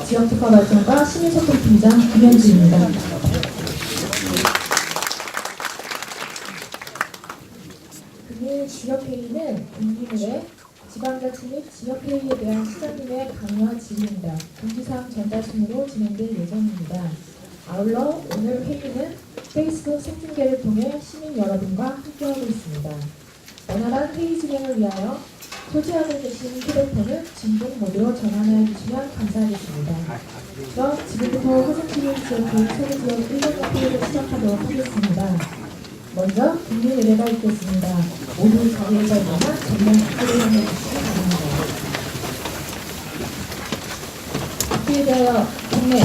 지역특화발전과 시민소통팀장 김현주입니다. 금일 지역회의는 국민의회, 지방자치 및 지역회의에 대한 시장님의 강화 질의응답, 공지사항 전달순으로 진행될 예정입니다. 아울러 오늘 회의는 페이스북 생중계를 통해 시민 여러분과 함께하고 있습니다. 원활한 회의 진행을 위하여 소지하고 계신 휴대폰은 진동 모드로 전환해 주시면 감사하겠습니다. 그럼 지금부터 화성시민 지역회의 소개지역 1번 회의를 시작하도록 하겠습니다. 먼저 국민의례가 있겠습니다. 모두 자리에서 일어나 전면 투표를 향해 주시기 바랍니다. 투표에 대하여 경례.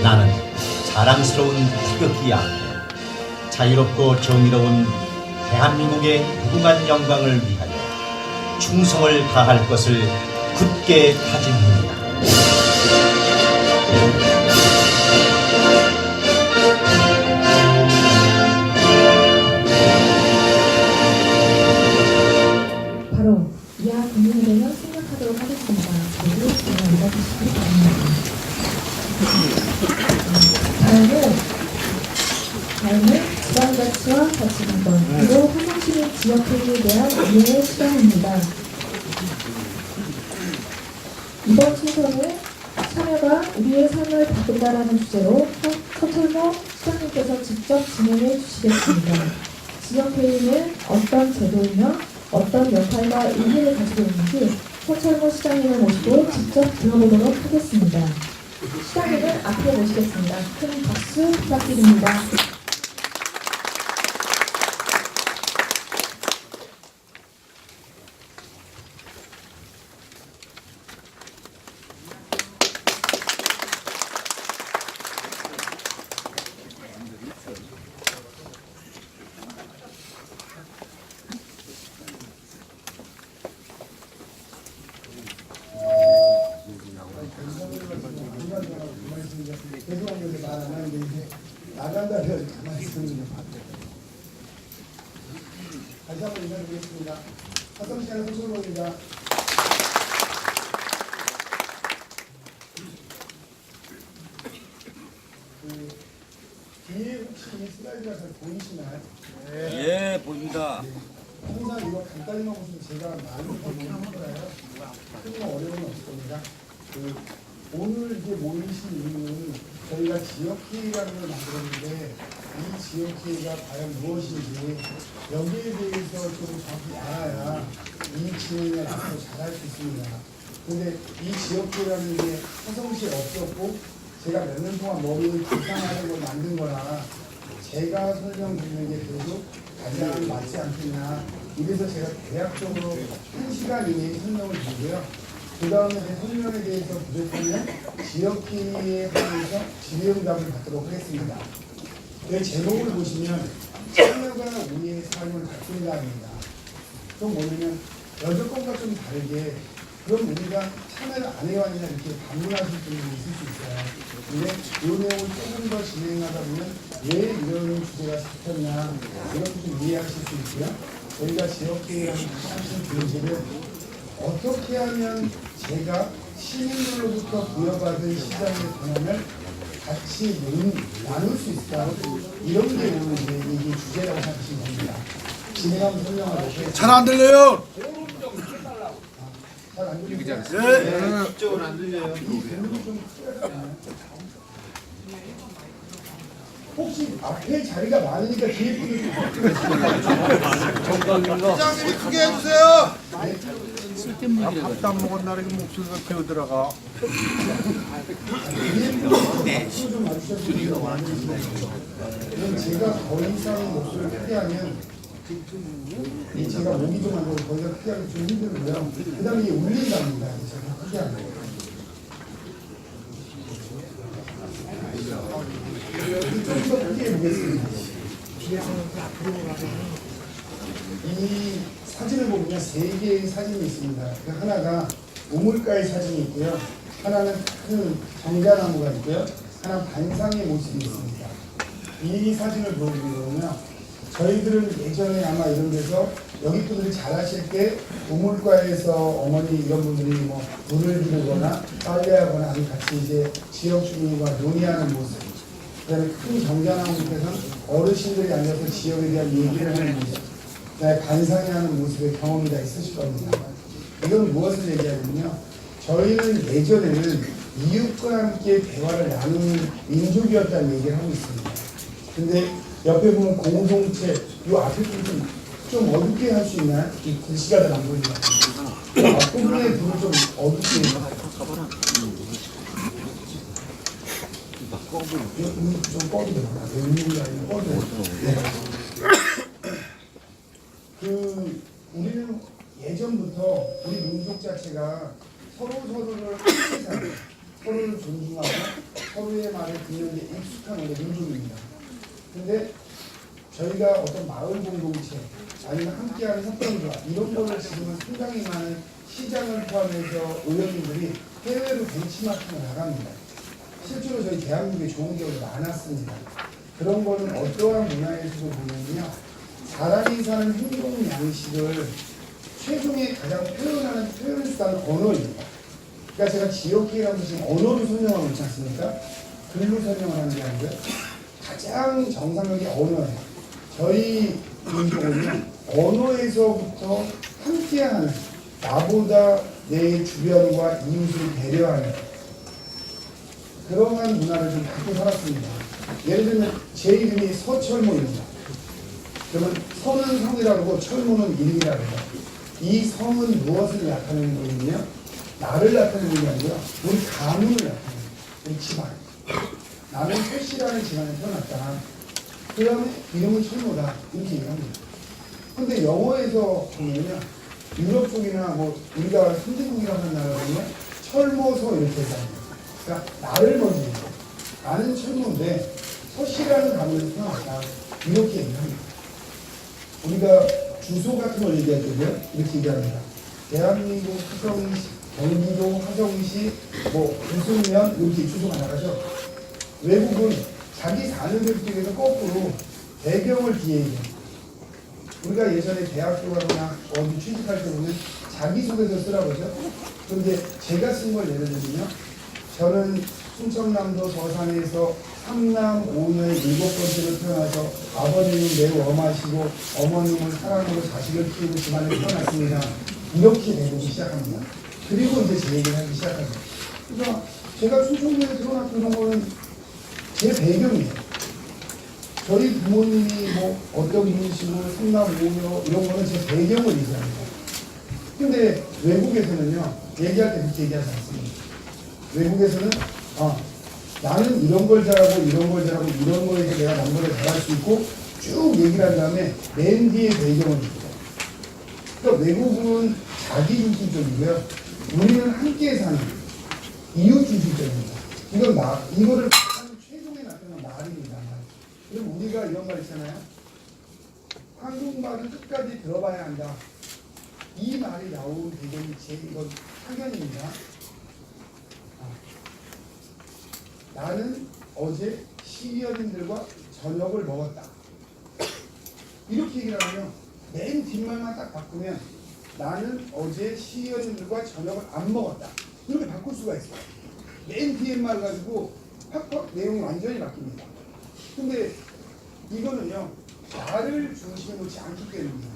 나는 자랑스러운 태극기 앞에 자유롭고 정의로운 대한민국의 무궁한 영광을 위하여 충성을 다할 것을 굳게 다짐합니다. 바로 이하 국민의례는 생략하도록 하겠습니다. 모두 전화 읽어주시기 바랍니다. 다음은 지방자치와 자치분권 그리고 화성시민 지역회의에 대한 이해의 시간입니다. 이번 순서는 참여가 우리의 삶을 바꾼다라는 주제로 서철모 시장님께서 직접 진행해 주시겠습니다. 지역회의는 어떤 제도이며 어떤 역할과 의미를 가지고 있는지 서철모 시장님을 모시고 직접 들어보도록 하겠습니다. 시장님은 앞에 모시겠습니다. 큰 박수 부탁드립니다. 죄송한데 말 안 하는데 이제 나간다면 가만히 있는 것 같아요. 다시 한번 인사드리겠습니다. 화성시장 서철모입니다. 뒤에 혹시 이 슬라이드가 잘 보이시나요? 예, 보입니다. 항상 이거 간단히만 보시면 제가 많이 보는 거라요. 큰 어려움은 없을 겁니다. 오늘 이제 모이신 이유는 저희가 지역회의라는 걸 만들었는데 이 지역회의가 과연 무엇인지 여기에 대해서 좀 정확히 알아야 이 진행을 앞으로 잘할 수 있습니다. 근데 이 지역회의라는 게 화성시에 없었고 제가 몇 년 동안 머리를 구상하는 걸 만든 거라 제가 설명드리는 게 그래도 가장 맞지 않겠나. 이래서 제가 대략적으로 1시간 이내에 설명을 드리고요. 그 다음에 제 설명에 대해서 부족하면 지역회의에 관해서 질의응답을 받도록 하겠습니다. 그 제목을 보시면 참여가 우리의 삶을 바꾼다입니다. 그럼 뭐냐면 여태껏과 좀 다르게 그럼 우리가 참여를 안 해왔냐 이렇게 반문하실 분들이 있을 수 있어요. 근데 이 내용을 조금 더 진행하다 보면 왜 이런 주제가 잡혔나 이렇게 좀 이해하실 수 있고요. 저희가 지역회의라는 하신 교재를 어떻게 하면 제가 시민들로부터 부여받은 시장의 권한을 같이 나눌 수 있을까? 이런 게 오늘 이게 주제라고 생각하시면 됩니다. 진행하면 설명하겠습니다. 잘 안 들려요? 잘 안 들리죠? 네. 이쪽은 안 들려요. 혹시 앞에 자리가 많으니까 뒤에 분이 부장님이 크게 해주세요. 밥도 안 먹은 날에 목소리가 기어들어가. 좀 와주셔서 그럼 제가 더 이상 목소리를 크게 하면 제가 목이 좀 안 되고 거기가 크게 하기 좀 힘들고요. 그 다음에 이게 울린답니다. 제가 크게 하면. 좀 더 크게 해보겠습니다. 이 사진을 보면 세 개의 사진이 있습니다. 그 하나가 우물가의 사진이 있고요. 하나는 큰 정자나무가 있고요. 하나 반상의 모습이 있습니다. 이 사진을 보여드리거든요. 저희들은 예전에 아마 이런 데서 여기 분들이 잘하실 때 우물가에서 어머니 이런 분들이 뭐 물을 기르거나 빨래하거나 아니면 같이 이제 지역 주민과 논의하는 모습, 그다음에 큰 정자나무 밑에서는 어르신들이 앉아서 지역에 대한 얘기를 하는 모습, 그다음에 반상회하는 모습의 경험이 다 있으실 겁니다. 이건 무엇을 얘기하냐면요, 저희는 예전에는 이웃과 함께 대화를 나누는 민족이었다는 얘기를 하고 있습니다. 근데 옆에 보면 공동체, 이 앞에 좀 어둡게 할 수 있나요? 이 글씨가 잘 안 보이는 것 같아요. 앞부분에 불을 좀 어둡게 좀 꺼주더라고요. 웬일이 아니라 꺼주더라고요. 우리는 예전부터 우리 민족 자체가 서로를 함께 사는, 서로를 존중하고 서로의 말을 듣는 데 익숙한 우리 민족입니다. 근데 저희가 어떤 마을 공동체 아니면 함께하는 협동조합 이런 거를 지금은 상당히 많은 시장을 포함해서 의원님들이 해외로 벤치마킹을 나갑니다. 실제로 저희 대한민국에 좋은 기업이 많았습니다. 그런 거는 어떠한 문화에서도 보면요, 사람이 사는 행동 양식을 최종에 가장 표현하는 수단은 언어입니다. 그러니까 제가 지역기회라고 지금 언어로 설명하고 있지 않습니까? 글로 설명을 하는 게 아니고요. 가장 정상적인 언어예요. 저희 민족은요, 언어에서부터 함께하는, 나보다 내 주변과 이웃을 배려하는 그러한 문화를 좀 갖고 살았습니다. 예를 들면 제 이름이 서철모입니다. 그러면 서는 성이라고 하고 철모는 이름이라고 해요. 이 성은 무엇을 나타내는 거냐면요, 나를 나타내는 게 아니고요, 우리 가문을 나타내는 거예요. 우리 집안. 나는 최씨라는 집안에 태어났다. 그 다음에 이름은 철모다. 이렇게 얘기합니다. 근데 영어에서 보면요, 유럽 쪽이나 뭐 우리가 선진국이라고 하는 나라는 철모서 이렇게 얘기합니다. 그러니까 나를 먼저 얘기해요. 나는 철모인데 서씨라는 가문에서 태어났다. 이렇게 얘기합니다. 우리가 주소 같은 걸 얘기할 때도요, 이렇게 얘기합니다. 대한민국 화성시, 경기도 화성시, 뭐 무슨면 이렇게 주소가 나가죠. 외국은 자기 사는 데 쪽에서 거꾸로 배경을 뒤에 얘기해요. 우리가 예전에 대학교 가거나 어디 취직할 때 보면 자기소개서 쓰라고 하죠. 그런데 제가 쓴 걸 예를 들면요, 저는 충청남도 서산에서 3남 5녀의 7번째로 태어나서 아버님은 매우 엄하시고 어머님은 사랑으로 자식을 키우고 집안에 태어났습니다. 이렇게 내보기 시작합니다. 그리고 이제 제 얘기를 하기 시작합니다. 그러니까 제가 충청도에 태어났던 이런 거는 제 배경이에요. 저희 부모님이 뭐 어떤 분이시고 3남 5녀 이런 거는 제 배경을 얘기합니다. 근데 외국에서는요, 얘기할 때 그렇게 얘기하지 않습니다. 외국에서는 나는 이런 걸 잘하고 이런 걸 잘하고 이런 거에서 내가 남보다 잘할 수 있고 쭉 얘기를 한 다음에 맨 뒤에 배경을 줍니다. 그러니까 외국은 자기 중심적이고요, 우리는 함께 사는 이웃 중심적입니다. 이거를 최종에 나타나는 말입니다. 그럼 우리가 이런 말 있잖아요. 한국말은 끝까지 들어봐야 한다. 이 말이 나온 배경이 이건 사견입니다. 나는 어제 시의원님들과 저녁을 먹었다. 이렇게 얘기를 하면 맨 뒷말만 딱 바꾸면 나는 어제 시의원님들과 저녁을 안 먹었다. 이렇게 바꿀 수가 있어요. 맨 뒤에 말 가지고 팍팍 내용이 완전히 바뀝니다. 근데 이거는요, 나를 중심에 놓지 않기 때문입니다.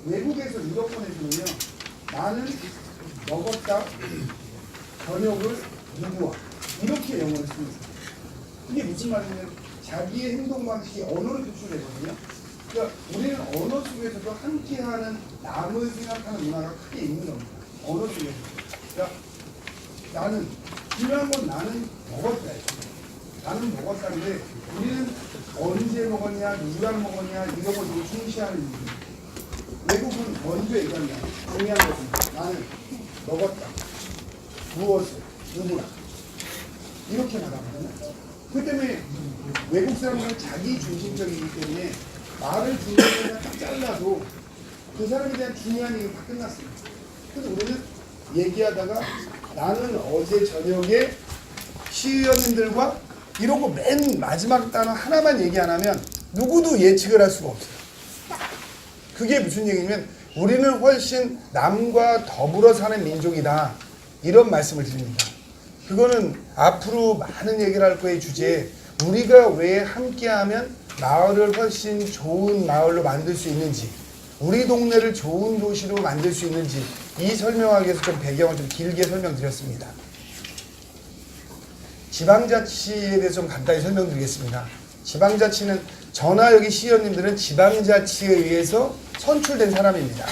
외국에서 유럽권에서는요, 나는 먹었다, 저녁을 누구와 이렇게 영어를 씁니다. 이게 무슨 말이냐면 자기의 행동 방식이 언어로 표출되거든요. 그러니까 우리는 언어 속에서도 함께하는 남을 생각하는 문화가 크게 있는 겁니다. 언어 속에서. 그러니까 나는 중요한 건 나는 먹었다. 나는 먹었다는데 우리는 언제 먹었냐, 누구랑 먹었냐 이런 걸 되게 중시하는 일입니다. 외국은 먼저 얘기한다. 중요한 것은 나는 먹었다. 무엇을, 누구랑 이렇게 나가거든요. 그 때문에 외국 사람들은 자기 중심적이기 때문에 말을 중간에 딱 잘라도 그 사람에 대한 중요한 얘기가 다 끝났습니다. 그래서 우리는 얘기하다가 나는 어제 저녁에 시의원님들과 이러고 맨 마지막 단어 하나만 얘기 안 하면 누구도 예측을 할 수가 없어요. 그게 무슨 얘기냐면 우리는 훨씬 남과 더불어 사는 민족이다. 이런 말씀을 드립니다. 그거는 앞으로 많은 얘기를 할 거의 주제에 우리가 왜 함께하면 마을을 훨씬 좋은 마을로 만들 수 있는지, 우리 동네를 좋은 도시로 만들 수 있는지 이 설명하기 위해서 좀 배경을 좀 길게 설명드렸습니다. 지방자치에 대해서 좀 간단히 설명드리겠습니다. 지방자치는 저나 여기 시의원님들은 지방자치에 의해서 선출된 사람입니다.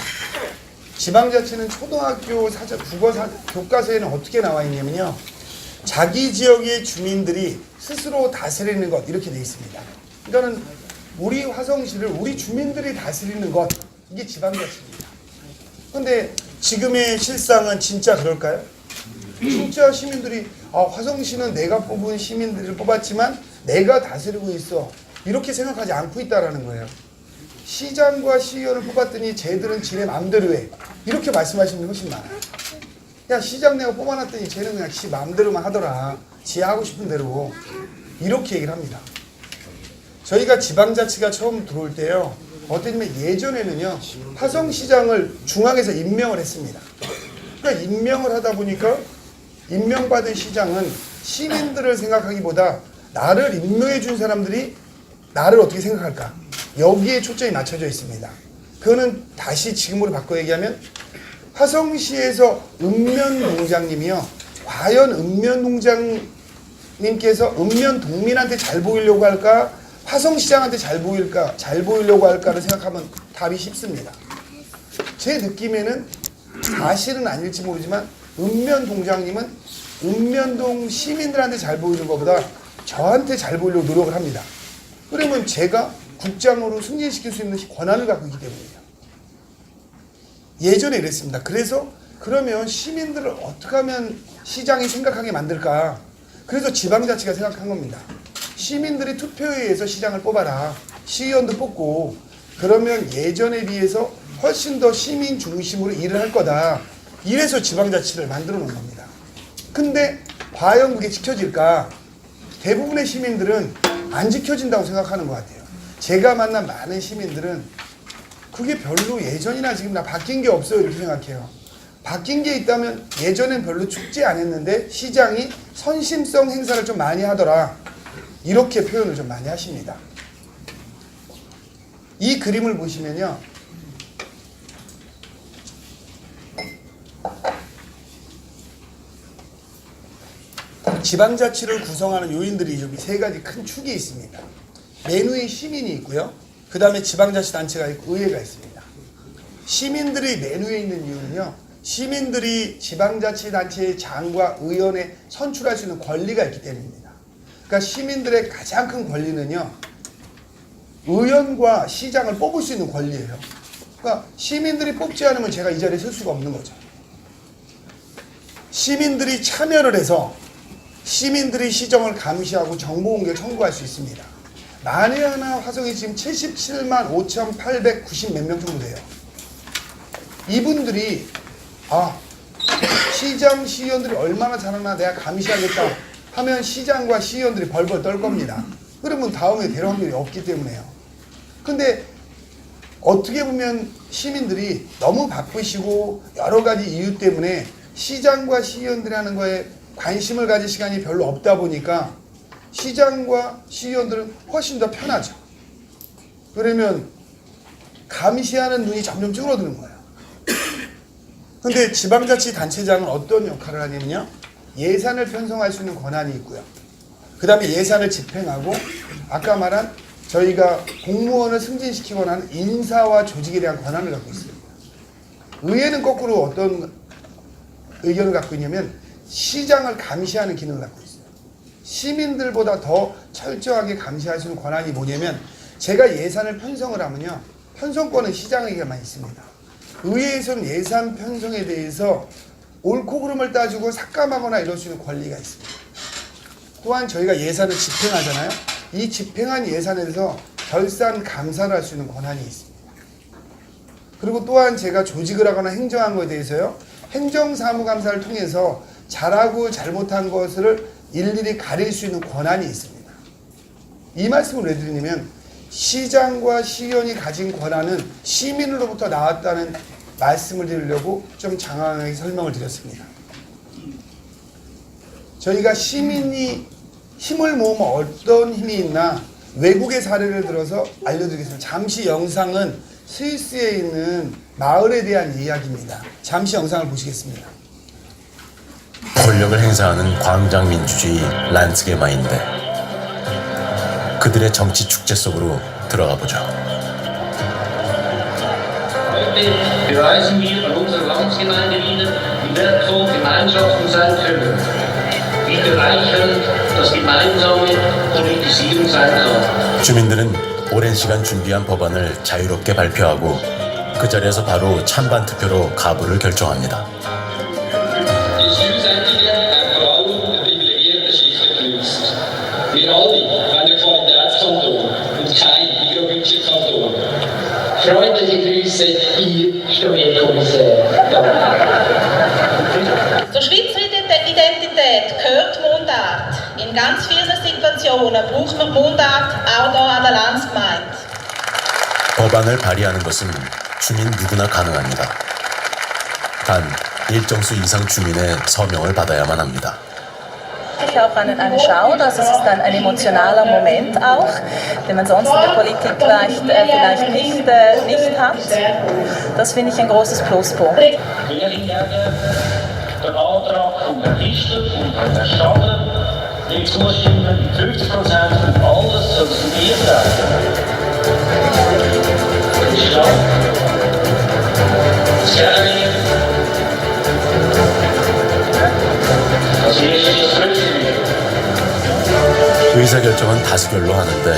지방자치는 초등학교 교과서에는 어떻게 나와 있냐면요. 자기 지역의 주민들이 스스로 다스리는 것 이렇게 돼 있습니다. 그러니까는 우리 화성시를 우리 주민들이 다스리는 것 이게 지방자치입니다. 근데 지금의 실상은 진짜 그럴까요? 진짜 시민들이 화성시는 내가 뽑은 시민들을 뽑았지만 내가 다스리고 있어 이렇게 생각하지 않고 있다라는 거예요. 시장과 시의원을 뽑았더니 쟤들은 지네 맘대로 해 이렇게 말씀하시는 분 훨씬 많아요. 야 시장 내가 뽑아놨더니 쟤는 그냥 지 맘대로만 하더라 지 하고 싶은 대로 이렇게 얘기를 합니다. 저희가 지방자치가 처음 들어올 때요 어땠냐면 예전에는요 화성시장을 중앙에서 임명을 했습니다. 그러니까 임명을 하다 보니까 임명받은 시장은 시민들을 생각하기보다 나를 임명해 준 사람들이 나를 어떻게 생각할까 여기에 초점이 맞춰져 있습니다. 그거는 다시 지금으로 바꿔 얘기하면 화성시에서 읍면농장님이요 과연 읍면농장님께서 읍면동민한테 잘 보이려고 할까 화성시장한테 잘 보이려고 할까를 생각하면 답이 쉽습니다. 제 느낌에는 사실은 아닐지 모르지만 읍면동장님은 읍면동 시민들한테 잘 보이는 것보다 저한테 잘 보이려고 노력을 합니다. 그러면 제가 국장으로 승진시킬 수 있는 권한을 갖고 있기 때문이에요. 예전에 이랬습니다. 그래서 그러면 시민들을 어떻게 하면 시장이 생각하게 만들까? 그래서 지방자치가 생각한 겁니다. 시민들이 투표에 의해서 시장을 뽑아라. 시의원도 뽑고 그러면 예전에 비해서 훨씬 더 시민 중심으로 일을 할 거다. 이래서 지방자치를 만들어 놓은 겁니다. 근데 과연 그게 지켜질까? 대부분의 시민들은 안 지켜진다고 생각하는 것 같아요. 제가 만난 많은 시민들은 그게 별로 예전이나 지금 나 바뀐 게 없어요 이렇게 생각해요. 바뀐 게 있다면 예전엔 별로 축제 안 했는데 시장이 선심성 행사를 좀 많이 하더라. 이렇게 표현을 좀 많이 하십니다. 이 그림을 보시면요. 지방자치를 구성하는 요인들이 여기 세 가지 큰 축이 있습니다. 맨 위에 시민이 있고요. 그 다음에 지방자치단체가 있고 의회가 있습니다. 시민들이 맨 위에 있는 이유는요. 시민들이 지방자치단체의 장과 의원에 선출할 수 있는 권리가 있기 때문입니다. 그러니까 시민들의 가장 큰 권리는요. 의원과 시장을 뽑을 수 있는 권리예요. 그러니까 시민들이 뽑지 않으면 제가 이 자리에 설 수가 없는 거죠. 시민들이 참여를 해서 시민들이 시정을 감시하고 정보공개 청구할 수 있습니다. 만에 하나 화성이 지금 77만 5,890 몇 명 정도 돼요. 이분들이 시장 시의원들이 얼마나 잘하나 내가 감시하겠다 하면 시장과 시의원들이 벌벌 떨 겁니다. 그러면 다음에 될 확률이 없기 때문에요. 근데 어떻게 보면 시민들이 너무 바쁘시고 여러 가지 이유 때문에 시장과 시의원들이 하는 거에 관심을 가질 시간이 별로 없다 보니까 시장과 시의원들은 훨씬 더 편하죠. 그러면 감시하는 눈이 점점 줄어드는 거예요. 근데 지방자치단체장은 어떤 역할을 하냐면요. 예산을 편성할 수 있는 권한이 있고요. 그 다음에 예산을 집행하고 아까 말한 저희가 공무원을 승진시키거나 하는 인사와 조직에 대한 권한을 갖고 있습니다. 의회는 거꾸로 어떤 의견을 갖고 있냐면 시장을 감시하는 기능을 갖고 있어요. 시민들보다 더 철저하게 감시할 수 있는 권한이 뭐냐면 제가 예산을 편성을 하면요. 편성권은 시장에게만 있습니다. 의회에서는 예산 편성에 대해서 옳고 그름을 따지고 삭감하거나 이럴 수 있는 권리가 있습니다. 또한 저희가 예산을 집행하잖아요. 이 집행한 예산에 대해서 결산 감사를 할 수 있는 권한이 있습니다. 그리고 또한 제가 조직을 하거나 행정한 것에 대해서요. 행정사무감사를 통해서 잘하고 잘못한 것을 일일이 가릴 수 있는 권한이 있습니다. 이 말씀을 왜 드리냐면 시장과 시의원이 가진 권한은 시민으로부터 나왔다는 말씀을 드리려고 좀 장황하게 설명을 드렸습니다. 저희가 시민이 힘을 모으면 어떤 힘이 있나 외국의 사례를 들어서 알려드리겠습니다. 잠시 영상은 스위스에 있는 마을에 대한 이야기입니다. 잠시 영상을 보시겠습니다. 권력을 행사하는 광장 민주주의 란스게마인데 그들의 정치 축제 속으로 들어가 보죠. Heute beweisen wir an unserer Landsgemeinde wieder, wie wertvoll Gemeinschaften sein können, wie bereichernd das gemeinsame Politisierung sein kann. 주민들은 오랜 시간 준비한 법안을 자유롭게 발표하고 그 자리에서 바로 찬반 투표로 가부를 결정합니다. Die Südseite vor allem der privilegierten Schicht begrüßt. Wir alle ein Qualitätskanton und kein Mikrobudgetkanton. Freundliche Grüße, Ihr Studierkommissär. Zur Schweizer Identität gehört Mundart. In ganz vielen Situationen braucht man Mundart auch hier an der Landsgemeinde. 법안을 발의하는 것은 주민 누구나 가능합니다. 단 일정 수 이상 주민의 서명을 받아야만 합니다. Auch eine Schau, dass es ist ein emotionaler Moment auch, den man sonst in der Politik vielleicht nicht hat. Das finde ich ein großes Pluspunkt. Wir hingegen den Antrag von Herrn Pfister und Herrn Stadler nicht zustimmen, 50% von alles soll studiert werden. Das ist klar. Das kennen wir. Das erste ist das Größte. 의사결정은 다수결로 하는데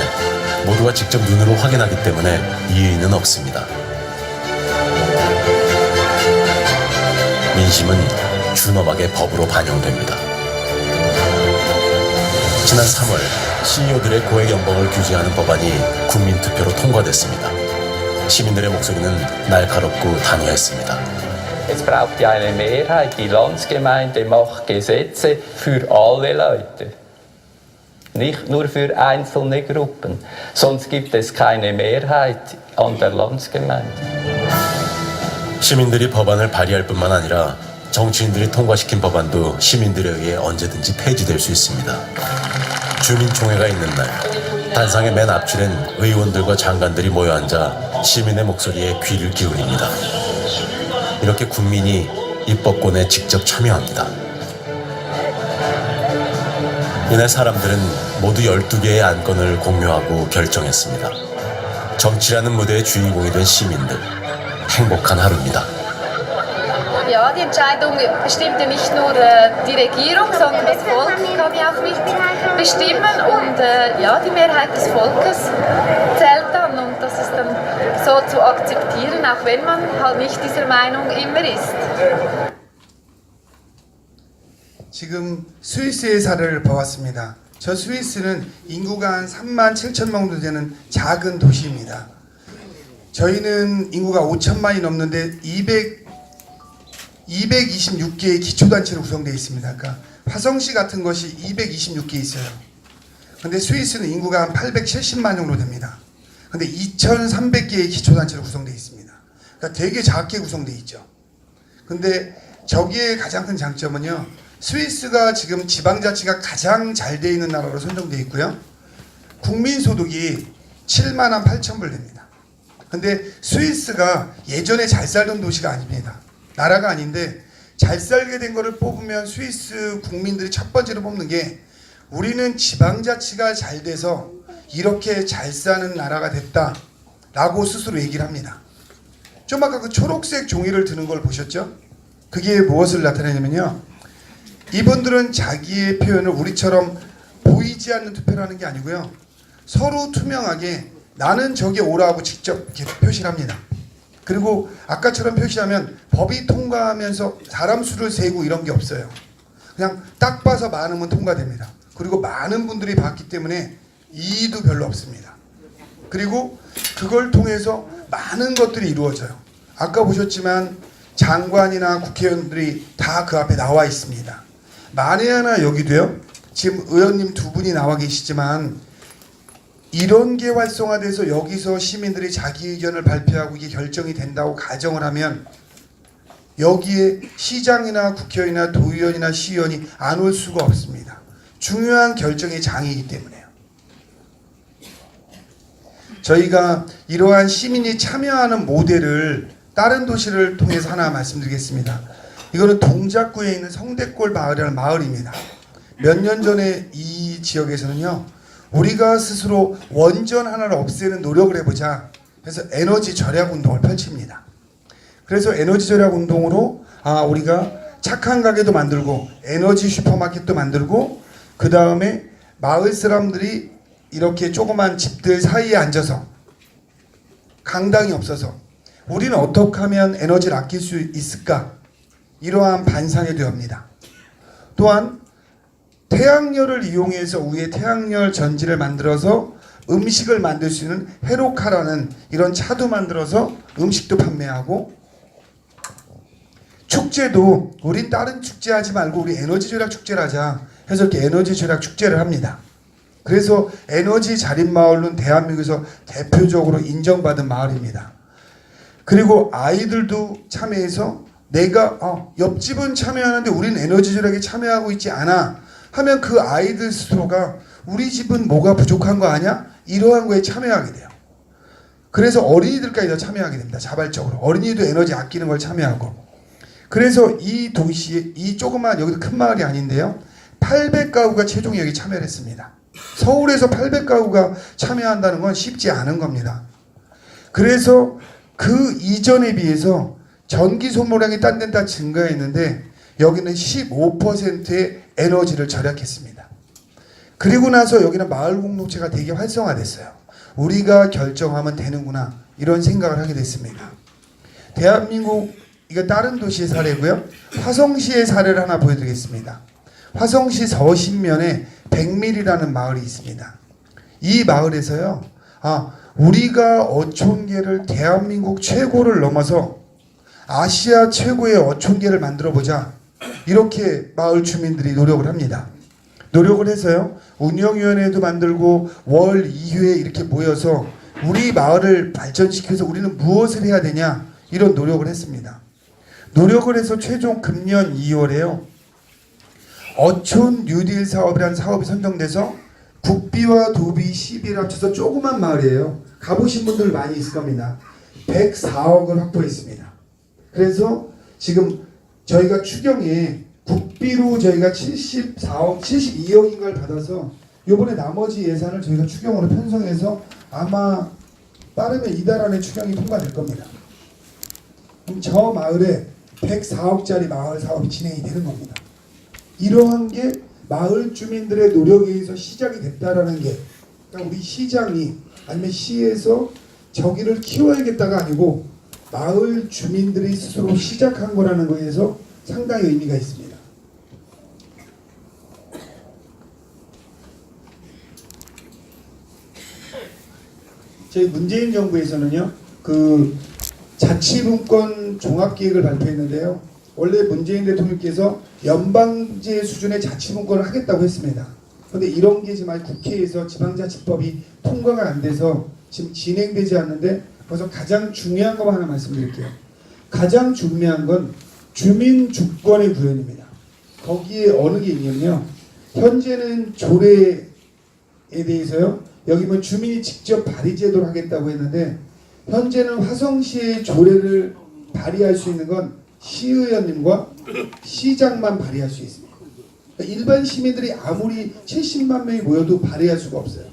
모두가 직접 눈으로 확인하기 때문에 이의는 없습니다. 민심은 준엄하게 법으로 반영됩니다. 지난 3월 CEO들의 고액 연봉을 규제하는 법안이 국민투표로 통과됐습니다. 시민들의 목소리는 날카롭고 단호했습니다. Es braucht ja eine Mehrheit. Die Landsgemeinde macht Gesetze für alle Leute. Nicht nur für einzelne Gruppen. Sonst gibt es keine Mehrheit an der Landsgemeinde. 시민들이 법안을 발의할 뿐만 아니라 정치인들이 통과시킨 법안도 시민들에 의해 언제든지 폐지될 수 있습니다. 주민총회가 있는 날 단상의 맨 앞줄엔 의원들과 장관들이 모여 앉아 시민의 목소리에 귀를 기울입니다. 이렇게 국민이 입법권에 직접 참여합니다. 이날 사람들은 모두 12개의 안건을 공유하고 결정했습니다. 정치라는 무대의 주인공이 된 시민들, 행복한 하루입니다. Ja, die Entscheidung bestimmt ja nicht nur die Regierung, sondern das Volk kann ja auch mitbestimmen und ja, die Mehrheit des Volkes zählt dann und das ist dann so zu akzeptieren, auch wenn man halt nicht dieser Meinung immer ist. 지금 스위스의 사례를 봐왔습니다. 저 스위스는 인구가 한 3만 7천만 정도 되는 작은 도시입니다. 저희는 인구가 5천만이 넘는데 226개의 기초단체로 구성되어 있습니다. 그러니까 화성시 같은 것이 226개 있어요. 근데 스위스는 인구가 한 870만 정도 됩니다. 근데 2,300개의 기초단체로 구성되어 있습니다. 그러니까 되게 작게 구성되어 있죠. 근데 저기에 가장 큰 장점은요. 스위스가 지금 지방자치가 가장 잘 되어 있는 나라로 선정되어 있고요. 국민소득이 7만 8천 불 됩니다. 근데 스위스가 예전에 잘 살던 도시가 아닙니다. 나라가 아닌데 잘 살게 된 거를 뽑으면 스위스 국민들이 첫 번째로 뽑는 게 우리는 지방자치가 잘 돼서 이렇게 잘 사는 나라가 됐다라고 스스로 얘기를 합니다. 좀 아까 그 초록색 종이를 드는 걸 보셨죠? 그게 무엇을 나타내냐면요. 이분들은 자기의 표현을 우리처럼 보이지 않는 투표를 하는 게 아니고요. 서로 투명하게 나는 저기에 오라고 직접 이렇게 표시를 합니다. 그리고 아까처럼 표시하면 법이 통과하면서 사람 수를 세고 이런 게 없어요. 그냥 딱 봐서 많으면 통과됩니다. 그리고 많은 분들이 봤기 때문에 이의도 별로 없습니다. 그리고 그걸 통해서 많은 것들이 이루어져요. 아까 보셨지만 장관이나 국회의원들이 다 그 앞에 나와 있습니다. 만에 하나 여기도요. 지금 의원님 두 분이 나와 계시지만 이런 게 활성화돼서 여기서 시민들이 자기 의견을 발표하고 이게 결정이 된다고 가정을 하면 여기에 시장이나 국회의원이나 도의원이나 시의원이 안 올 수가 없습니다. 중요한 결정의 장이기 때문에요. 저희가 이러한 시민이 참여하는 모델을 다른 도시를 통해서 하나 말씀드리겠습니다. 이거는 동작구에 있는 성대골 마을이라는 마을입니다. 몇 년 전에 이 지역에서는요, 우리가 스스로 원전 하나를 없애는 노력을 해보자 해서 에너지 절약 운동을 펼칩니다. 그래서 에너지 절약 운동으로 우리가 착한 가게도 만들고 에너지 슈퍼마켓도 만들고 그 다음에 마을 사람들이 이렇게 조그만 집들 사이에 앉아서 강당이 없어서 우리는 어떻게 하면 에너지를 아낄 수 있을까? 이러한 반상이 되옵니다. 또한 태양열을 이용해서 위에 태양열 전지를 만들어서 음식을 만들 수 있는 헤로카라는 이런 차도 만들어서 음식도 판매하고, 축제도 우린 다른 축제 하지 말고 우리 에너지 절약 축제를 하자 해서 이렇게 에너지 절약 축제를 합니다. 그래서 에너지 자립 마을은 대한민국에서 대표적으로 인정받은 마을입니다. 그리고 아이들도 참여해서 내가 옆집은 참여하는데 우리는 에너지 절약에 참여하고 있지 않아 하면 그 아이들 스스로가 우리 집은 뭐가 부족한 거 아니야? 이러한 거에 참여하게 돼요. 그래서 어린이들까지 다 참여하게 됩니다. 자발적으로. 어린이도 에너지 아끼는 걸 참여하고. 그래서 이 도시에 이 조그만 여기도 큰 마을이 아닌데요. 800가구가 최종 여기 참여를 했습니다. 서울에서 800가구가 참여한다는 건 쉽지 않은 겁니다. 그래서 그 이전에 비해서 전기 소모량이 딴 데는 다 증가했는데 여기는 15%의 에너지를 절약했습니다. 그리고 나서 여기는 마을 공동체가 되게 활성화됐어요. 우리가 결정하면 되는구나 이런 생각을 하게 됐습니다. 대한민국 이거 다른 도시의 사례고요. 화성시의 사례를 하나 보여드리겠습니다. 화성시 서신면에 백밀이라는 마을이 있습니다. 이 마을에서요. 우리가 어촌계를 대한민국 최고를 넘어서 아시아 최고의 어촌계를 만들어보자. 이렇게 마을 주민들이 노력을 합니다. 노력을 해서요. 운영위원회도 만들고 월 2회 이렇게 모여서 우리 마을을 발전시켜서 우리는 무엇을 해야 되냐 이런 노력을 했습니다. 노력을 해서 최종 금년 2월에요. 어촌 뉴딜 사업이라는 사업이 선정돼서 국비와 도비, 시비를 합쳐서 조그만 마을이에요. 가보신 분들 많이 있을 겁니다. 104억을 확보했습니다. 그래서 지금 저희가 추경에 국비로 저희가 74억, 72억인가를 받아서 이번에 나머지 예산을 저희가 추경으로 편성해서 아마 빠르면 이달 안에 추경이 통과될 겁니다. 그럼 저 마을에 104억짜리 마을 사업이 진행이 되는 겁니다. 이러한 게 마을 주민들의 노력에 의해서 시작이 됐다라는 게, 그러니까 우리 시장이 아니면 시에서 저기를 키워야겠다가 아니고 마을 주민들이 스스로 시작한 거라는 거에서 상당히 의미가 있습니다. 저희 문재인 정부에서는요, 그 자치분권 종합계획을 발표했는데요. 원래 문재인 대통령께서 연방제 수준의 자치분권을 하겠다고 했습니다. 그런데 이런 게 지금 국회에서 지방자치법이 통과가 안 돼서 지금 진행되지 않는데, 그래서 가장 중요한 것만 하나 말씀드릴게요. 가장 중요한 건 주민 주권의 구현입니다. 거기에 어느 게 있냐면요. 현재는 조례에 대해서요. 여기 뭐 주민이 직접 발의 제도를 하겠다고 했는데, 현재는 화성시의 조례를 발의할 수 있는 건 시의원님과 시장만 발의할 수 있습니다. 그러니까 일반 시민들이 아무리 70만 명이 모여도 발의할 수가 없어요.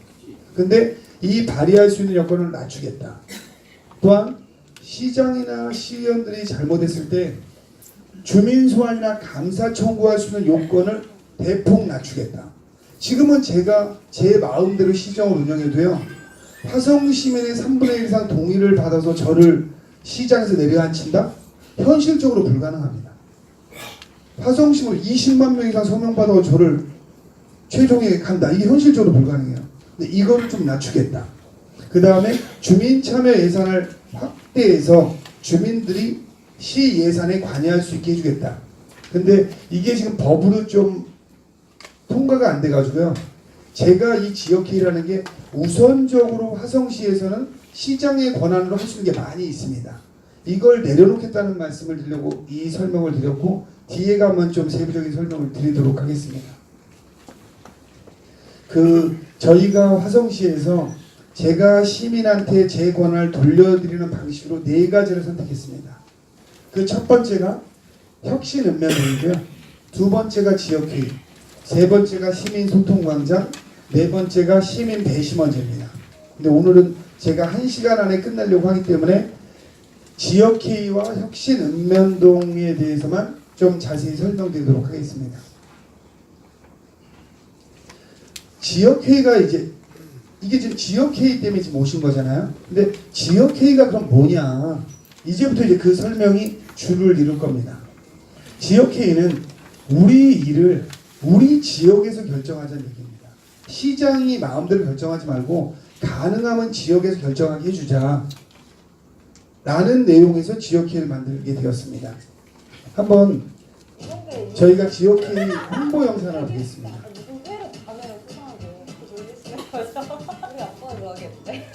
근데 이 발의할 수 있는 여건을 낮추겠다. 또한 시장이나 시의원들이 잘못했을 때 주민 소환이나 감사 청구할 수 있는 요건을 대폭 낮추겠다. 지금은 제가 제 마음대로 시정을 운영해도요. 화성 시민의 3분의 1 이상 동의를 받아서 저를 시장에서 내려앉힌다? 현실적으로 불가능합니다. 화성 시민 20만 명 이상 서명받아서 저를 최종에 간다. 이게 현실적으로 불가능해요. 근데 이거를 좀 낮추겠다. 그 다음에 주민 참여 예산을 확대해서 주민들이 시 예산에 관여할 수 있게 해주겠다. 근데 이게 지금 법으로 좀 통과가 안 돼가지고요. 제가 이 지역회의라는 게 우선적으로 화성시에서는 시장의 권한으로 할 수 있는 게 많이 있습니다. 이걸 내려놓겠다는 말씀을 드리려고 이 설명을 드렸고, 뒤에 가면 좀 세부적인 설명을 드리도록 하겠습니다. 저희가 화성시에서 제가 시민한테 제 권한을 돌려드리는 방식으로 4가지를 선택했습니다. 그 첫 번째가 혁신읍면회의고요. 두 번째가 지역회의, 세 번째가 시민소통광장, 네 번째가 시민 배심원제입니다. 근데 오늘은 제가 1시간 안에 끝내려고 하기 때문에 지역회의와 혁신읍면동에 대해서만 좀 자세히 설명드리도록 하겠습니다. 지역회의가 이게 지금 지역회의 때문에 지금 오신 거잖아요. 근데 지역회의가 그럼 뭐냐? 이제부터 이제 그 설명이 줄을 이룰 겁니다. 지역회의는 우리 일을 우리 지역에서 결정하자는 얘기입니다. 시장이 마음대로 결정하지 말고 가능하면 지역에서 결정하게 해주자 라는 내용에서 지역회의를 만들게 되었습니다. 한번 저희가 지역회의 홍보 영상을 보겠습니다. 무슨 회로 가면을 수상하게 놀리시는 거죠? 우리 아빠가 좋아하겠는데?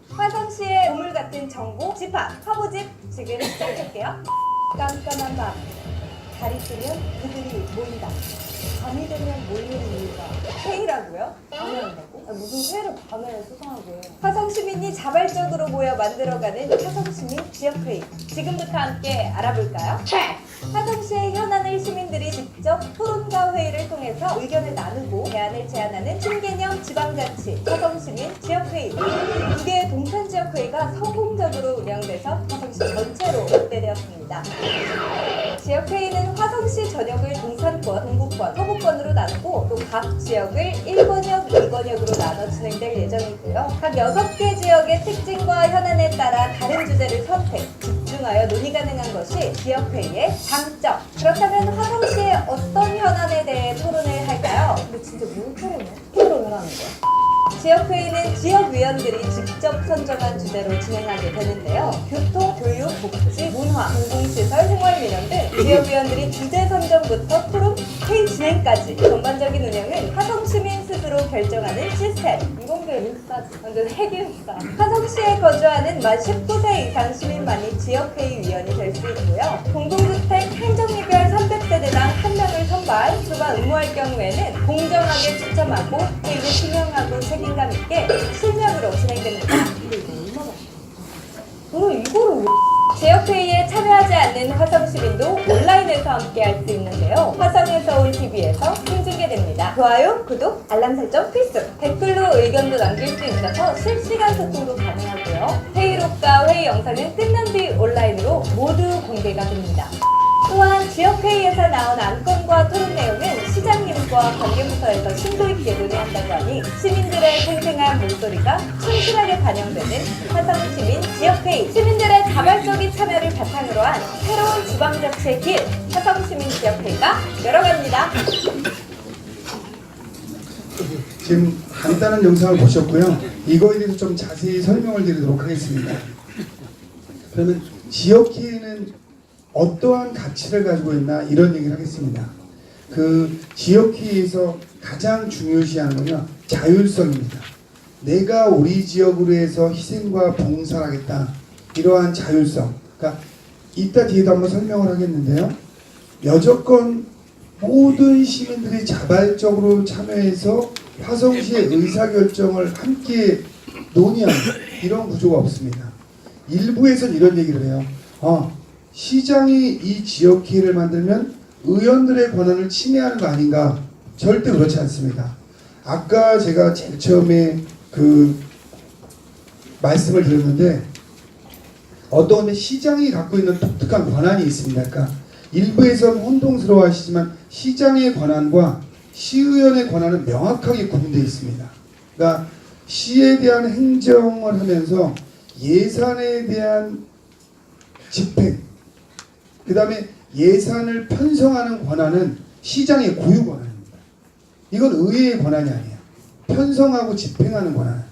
화성시의 보물 같은 정보 집합 화보집 지금 시작할게요. 깜깜한 밤 달이 뜨면 그들이 모인다. 밤이 되면 모이는 이유가 회의라고요? 밤에 한다고? 무슨 회를 밤에 수상하게. 화성시민이 자발적으로 모여 만들어가는 화성시민 지역회의. 지금부터 함께 알아볼까요? 화성시의 현안을 시민들이 직접 토론과 회의를 통해서 의견을 나누고 대안을 제안하는 신개념 지방자치 화성시민 지역회의. 2개의 동탄지역회의가 성공적으로 운영돼서 화성시 전체로 확대되었습니다. 지역회의는 화성시 전역을 동산권, 동구권, 서구권으로 나누고 또 각 지역을 1권역, 2권역으로 나눠 진행될 예정이고요. 각 6개 지역의 특징과 현안에 따라 다른 주제를 선택, 집중하여 논의 가능한 것이 지역회의의 장점. 그렇다면 화성시의 어떤 현안에 대해 토론을 할까요? 근데 진짜 뭘 토론해? 토론을 하는 거야? 지역회의는 지역위원들이 직접 선정한 주제로 진행하게 되는데요. 교통, 교육, 복지, 문화, 공공시설, 생활민원 등 지역위원들이 주제 선정부터 토론, 회의 진행까지 전반적인 운영은 화성시민 스스로 결정하는 시스템. 이공개 인싸지. 완전 핵인싸. 화성시에 거주하는 만 19세 이상 시민만이 지역회의 위원이 될 수 있고요. 공동주택 행정이별 300세대당 1명을 선발, 수가 의무할 경우에는 공정하게 추첨하고 회의를 투명하고 책임감 있게 실명으로 진행됩니다. 근데 이거 얼마나 이거를 왜 지역회의에 참여하지 않는 화성시민도 온라인에서 함께할 수 있는데요. 화성에서 온 TV에서 생중계됩니다. 좋아요, 구독, 알람 설정 필수. 댓글로 의견도 남길 수 있어서 실시간 소통도 가능하고요. 회의록과 회의 영상은 끝난 뒤 온라인으로 모두 공개가 됩니다. 또한 지역회의에서 나온 안건과 토론 내용은 시장님과 관계부서에서 심도 있게 논의한다고 하니 시민들의 생생한 목소리가 충실하게 반영되는 화성시민 지역회의. 시민들의 자발적인 참여를 바탕으로 한 새로운 지방자치의 길, 화성시민 지역회의가 열어갑니다. 지금 간단한 영상을 보셨고요. 이거에 대해서 좀 자세히 설명을 드리도록 하겠습니다. 그러면 지역회의는 어떠한 가치를 가지고 있나 이런 얘기를 하겠습니다. 그 지역회의에서 가장 중요시하는 건요, 자율성입니다. 내가 우리 지역으로 해서 희생과 봉사를 하겠다, 이러한 자율성. 그러니까 이따 뒤에도 한번 설명을 하겠는데요, 여조건 모든 시민들이 자발적으로 참여해서 화성시의 의사결정을 함께 논의하는 이런 구조가 없습니다. 일부에서는 이런 얘기를 해요. 시장이 이 지역회의를 만들면 의원들의 권한을 침해하는 거 아닌가? 절대 그렇지 않습니다. 아까 제가 제일 처음에 그 말씀을 드렸는데, 어떤 시장이 갖고 있는 독특한 권한이 있습니다. 그러니까 일부에서는 혼동스러워 하시지만 시장의 권한과 시의원의 권한은 명확하게 구분되어 있습니다. 그러니까 시에 대한 행정을 하면서 예산에 대한 집행, 그 다음에 예산을 편성하는 권한은 시장의 고유 권한입니다. 이건 의회의 권한이 아니에요. 편성하고 집행하는 권한.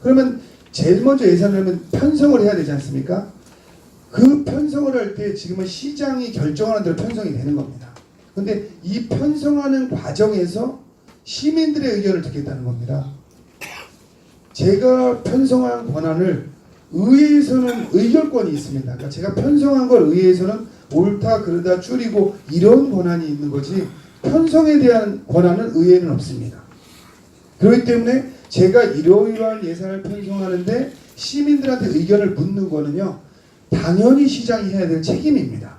그러면 제일 먼저 예산을 하면 편성을 해야 되지 않습니까? 그 편성을 할 때 지금은 시장이 결정하는 대로 편성이 되는 겁니다. 근데 이 편성하는 과정에서 시민들의 의견을 듣겠다는 겁니다. 제가 편성한 권한을 의회에서는 의결권이 있습니다. 그러니까 제가 편성한 걸 의회에서는 옳다 그르다 줄이고 이런 권한이 있는 거지 편성에 대한 권한은 의회는 없습니다. 그렇기 때문에 제가 이러이러한 예산을 편성하는데 시민들한테 의견을 묻는 거는요, 당연히 시장이 해야 될 책임입니다.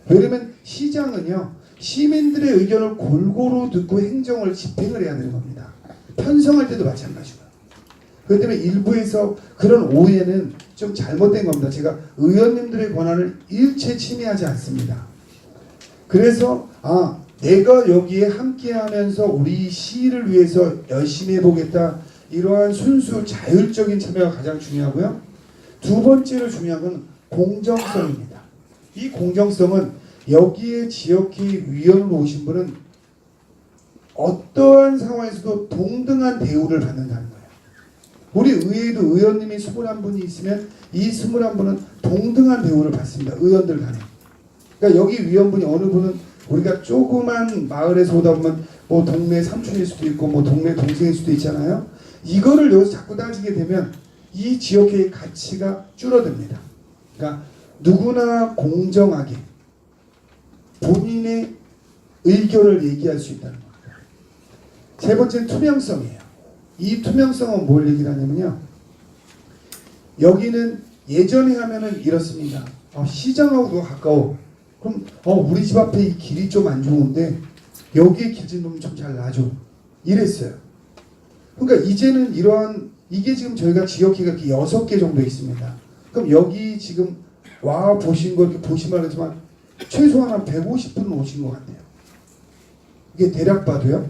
왜냐면 시장은요, 시민들의 의견을 골고루 듣고 행정을 집행을 해야 되는 겁니다. 편성할 때도 마찬가지고요. 그렇기 때문에 일부에서 그런 오해는 좀 잘못된 겁니다. 제가 의원님들의 권한을 일체 침해하지 않습니다. 그래서 내가 여기에 함께하면서 우리 시를 위해서 열심히 해보겠다. 이러한 순수 자율적인 참여가 가장 중요하고요. 두 번째로 중요한 건 공정성입니다. 이 공정성은 여기에 지역회의 위원으로 오신 분은 어떠한 상황에서도 동등한 대우를 받는다는 거예요. 우리 의회에도 의원님이 21분이 있으면 이 21분은 동등한 대우를 받습니다. 의원들 간에. 그러니까 여기 위원분이 어느 분은 우리가 조그만 마을에서 오다 보면 뭐 동네 삼촌일 수도 있고 뭐 동네 동생일 수도 있잖아요. 이거를 여기서 자꾸 따지게 되면 이 지역회의 가치가 줄어듭니다. 그러니까 누구나 공정하게 본인의 의견을 얘기할 수 있다는 겁니다. 세 번째는 투명성이에요. 이 투명성은 뭘 얘기를 하냐면요. 여기는 예전에 하면은 이렇습니다. 시장하고도 가까워. 그럼 우리 집 앞에 이 길이 좀 안 좋은데 여기에 길 좀 잘 놔줘. 이랬어요. 그러니까 이제는 이러한 이게 지금 저희가 지역회가 이렇게 6개 정도 있습니다. 그럼 여기 지금 와 보신 거 이렇게 보시면 알겠지만 최소한 한 150분 오신 것 같아요. 이게 대략 봐도요.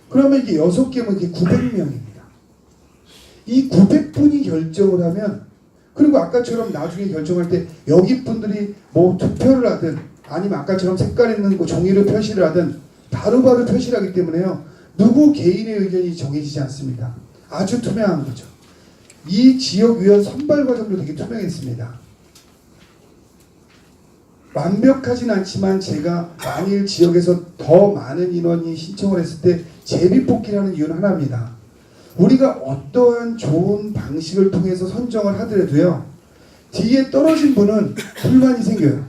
그러면 이게 6개면 이게 900명입니다. 이 900분이 결정을 하면 그리고 아까처럼 나중에 결정할 때 여기 분들이 뭐 투표를 하든 아니면 아까처럼 색깔 있는 거 종이로 표시를 하든 바로바로 표시를 하기 때문에요. 누구 개인의 의견이 정해지지 않습니다. 아주 투명한 거죠. 이 지역위원 선발 과정도 되게 투명했습니다. 완벽하진 않지만 제가 만일 지역에서 더 많은 인원이 신청을 했을 때 제비뽑기를 하는 이유는 하나입니다. 우리가 어떠한 좋은 방식을 통해서 선정을 하더라도요. 뒤에 떨어진 분은 불만이 생겨요.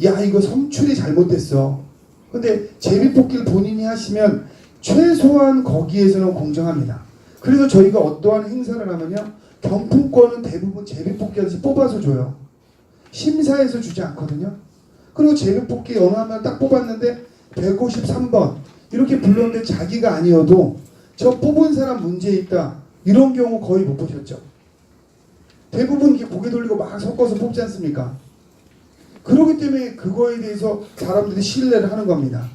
야 이거 선출이 잘못됐어. 근데 제비뽑기를 본인이 하시면 최소한 거기에서는 공정합니다. 그래서 저희가 어떠한 행사를 하면요. 경품권은 대부분 제비뽑기 하듯이 뽑아서 줘요. 심사해서 주지 않거든요. 그리고 제비뽑기 어느 하나 딱 뽑았는데 153번 이렇게 불렀는데 자기가 아니어도 저 뽑은 사람 문제 있다. 이런 경우 거의 못 보셨죠. 대부분 이렇게 고개 돌리고 막 섞어서 뽑지 않습니까? 그렇기 때문에 그거에 대해서 사람들이 신뢰를 하는 겁니다.